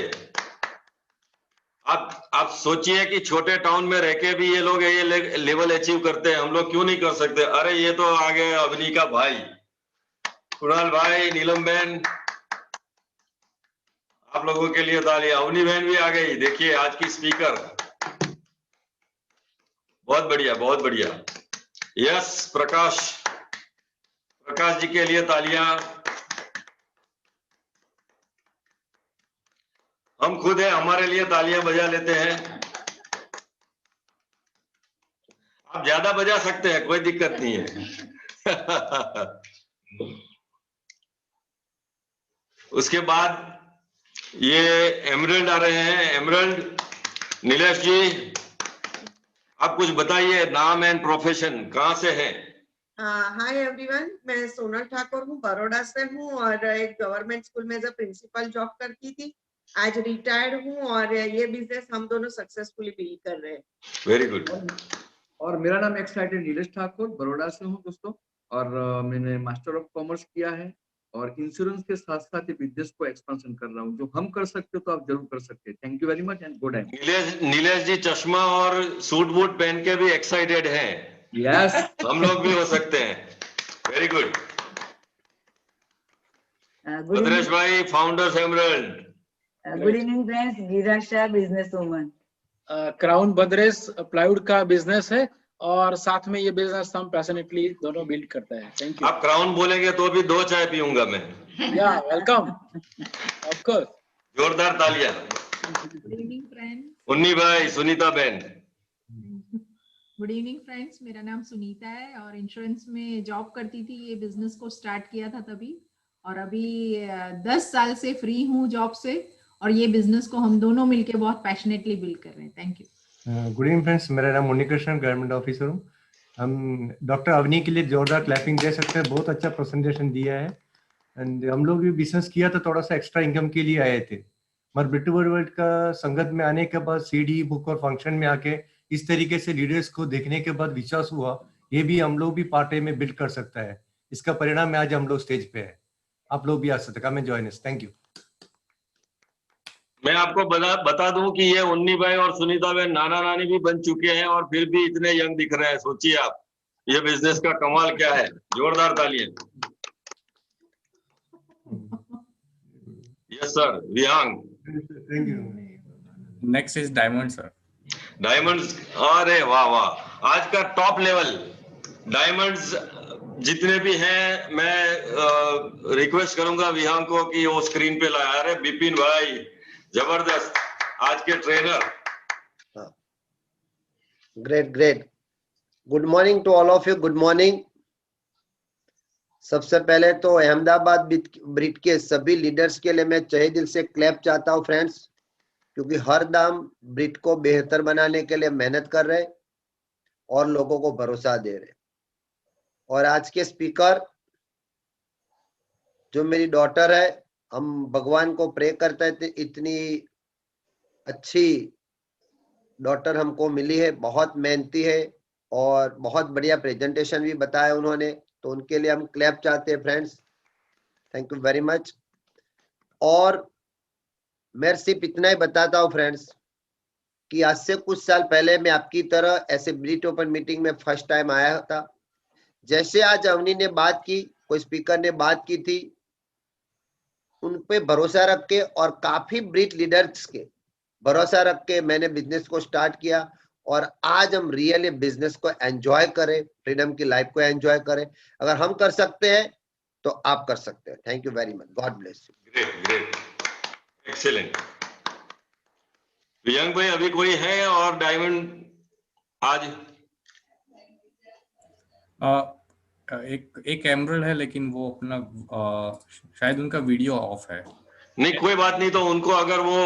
आप सोचिए कि छोटे टाउन में रह के भी ये लोग ये लेवल अचीव करते हैं, हम लोग क्यों नहीं कर सकते? अरे ये तो आ गए अवनी का भाई, कुणाल भाई, नीलम बहन, आप लोगों के लिए तालियां। अवनी बहन भी आ गई, देखिए आज की स्पीकर। बहुत बढ़िया, बहुत बढ़िया। यस प्रकाश जी के लिए तालियां। हम खुद है, हमारे लिए तालियां बजा लेते हैं। आप ज्यादा बजा सकते हैं, कोई दिक्कत नहीं है। उसके बाद ये एमरल्ड आ रहे हैं। एमरल्ड, नीलेश जी आप कुछ बताइए, नाम एंड प्रोफेशन, कहाँ से हैं? हाय एवरीवन, मैं सोनल ठाकुर हूँ, बड़ौदा से हूँ और एक गवर्नमेंट स्कूल में एज अ प्रिंसिपल जॉब करती थी। आज रिटायर्ड हूँ और ये बिजनेस हम दोनों सक्सेसफुली बिल्ड कर रहे हैं। Very good. और मेरा नाम एक्साइटेड नीलेश ठाकुर, बड़ौदा से हूँ दोस्तों, और मैंने मास्टर ऑफ कॉमर्स किया है और इंश्योरेंस के साथ साथ ये बिजनेस को एक्सपेंशन कर रहा हूँ। जो हम कर सकते हो तो आप जरूर कर सकते हैं। Thank you very much and good day. Nilesh ji चश्मा और सूट बूट पहन के भी एक्साइटेड हैं। यस, हम लोग भी हो सकते हैं। Very good. भद्रेश भाई, founders emerald. Good evening friends, Geeta Shah, business woman. Crown Bhadresh plywood का बिजनेस है और साथ में ये बिजनेस हम पैशनेटली दोनों बिल्ड करते हैं। Thank you. आप क्राउन बोलेंगे तो भी 2 चाय पीऊंगा मैं। या वेलकम, ऑफ कोर्स। जोरदार तालियां। Good evening friends. उन्नी भाई, सुनीता बहन। गुड इवनिंग फ्रेंड्स, मेरा नाम सुनीता है और इंश्योरेंस में जॉब करती थी। ये बिजनेस को स्टार्ट किया था तभी, और अभी 10 साल से फ्री हूँ जॉब से, और ये बिजनेस को हम दोनों मिलके बहुत पैशनेटली बिल्ड कर रहे हैं। Thank you. Good evening friends, मेरा नाम मुनिकृष्ण, गवर्नमेंट ऑफिसर हूँ। हम डॉक्टर अवनी के लिए जोरदार क्लैपिंग दे सकते हैं, बहुत अच्छा प्रेजेंटेशन दिया है। एंड हम लोग भी बिजनेस किया तो थोड़ा सा एक्स्ट्रा इनकम के लिए आए थे, मगर ब्रिट वर्ल्ड का संगत में आने के बाद सीडी बुक और फंक्शन में आके इस तरीके से लीडर्स को देखने के बाद विश्वास हुआ ये भी हम लोग भी पार्ट टाइम में बिल्ड कर सकता है। इसका परिणाम में आज हम लोग स्टेज पे है। आप लोग भी आ सकते हैं। Come and join us. Thank you. मैं आपको बता दूं कि ये उन्नी भाई और सुनीता बहन नाना नानी भी बन चुके हैं और फिर भी इतने यंग दिख रहे हैं। सोचिए आप, ये बिजनेस का कमाल क्या है। जोरदार तालियां। Yes sir, Vihang. Thank you. Next is diamond sir. Diamonds, अरे वाह वाह, आज का टॉप लेवल डायमंड्स जितने भी हैं, मैं रिक्वेस्ट करूंगा विहांग को कि वो स्क्रीन पे लाए। अरे बिपिन भाई जबरदस्त, आज के trainer. Great great. Good morning to all of you. Good morning. सबसे पहले तो अहमदाबाद ब्रिट के सभी लीडर्स के लिए मैं तहे दिल से क्लैप चाहता हूं फ्रेंड्स, क्योंकि हर दम ब्रिट को बेहतर बनाने के लिए मेहनत कर रहे और लोगों को भरोसा दे रहे। और आज के स्पीकर जो मेरी डॉटर है, हम भगवान को प्रे करते थे इतनी अच्छी डॉटर हमको मिली है। बहुत मेहनती है और बहुत बढ़िया प्रेजेंटेशन भी बताया उन्होंने, तो उनके लिए हम क्लैप चाहते हैं friends. Thank you very much. और मैं सिर्फ इतना ही बताता हूँ फ्रेंड्स कि आज से कुछ साल पहले मैं आपकी तरह ऐसे ब्रिट ओपन मीटिंग में फर्स्ट टाइम आया था। जैसे आज अवनी ने बात की, कोई स्पीकर ने बात की थी, उन पे भरोसा रख के और काफी ब्रिट लीडर्स के भरोसा रख के मैंने बिजनेस को स्टार्ट किया। और आज हम रियली बिजनेस को एंजॉय करें, फ्रीडम की लाइफ को एंजॉय करें। अगर हम कर सकते हैं तो आप कर सकते हैं। Thank you very much. God bless you. Great great, excellent. Vihang भाई अभी कोई है और डायमंड आज? एक एमरल्ड है, लेकिन वो अपना शायद उनका वीडियो ऑफ है। नहीं कोई बात नहीं, तो उनको अगर वो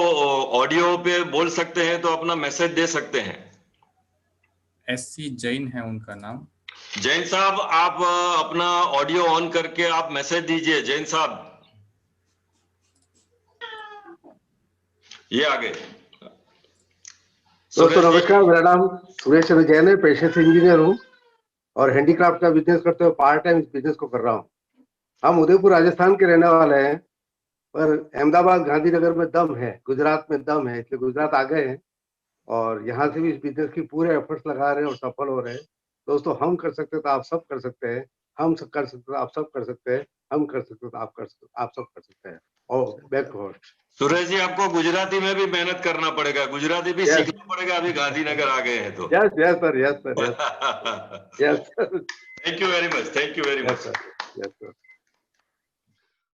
ऑडियो पे बोल सकते हैं तो अपना मैसेज दे सकते हैं। SC जैन है उनका नाम। जैन साहब, आप अपना ऑडियो ऑन करके आप मैसेज दीजिए। जैन साहब ये आगे। दोस्तों नमस्कार, मेरा नाम सुरेश चंद्र जैन है, पेशे से इंजीनियर हूँ और हैंडीक्राफ्ट का बिजनेस करते हुए पार्ट टाइम इस बिजनेस को कर रहा हूँ। हम उदयपुर राजस्थान के रहने वाले हैं, पर अहमदाबाद गांधीनगर में दम है, गुजरात में दम है, इसलिए गुजरात आ गए हैं और यहाँ से भी इस बिजनेस की पूरे एफर्ट्स लगा रहे हैं और सफल हो रहे हैं। दोस्तों हम कर सकते तो आप सब कर सकते हैं, हम सब कर सकते तो आप सब कर सकते हैं, हम कर सकते तो आप सब कर सकते हैं। और बैकवर्ड सुरेश जी, आपको गुजराती में भी मेहनत करना पड़ेगा, गुजराती भी सीखना पड़ेगा। अभी गांधीनगर आ गए हैं तो। Yes yes sir, yes sir, yes yes. Thank you very much, thank you very much. Yes sir.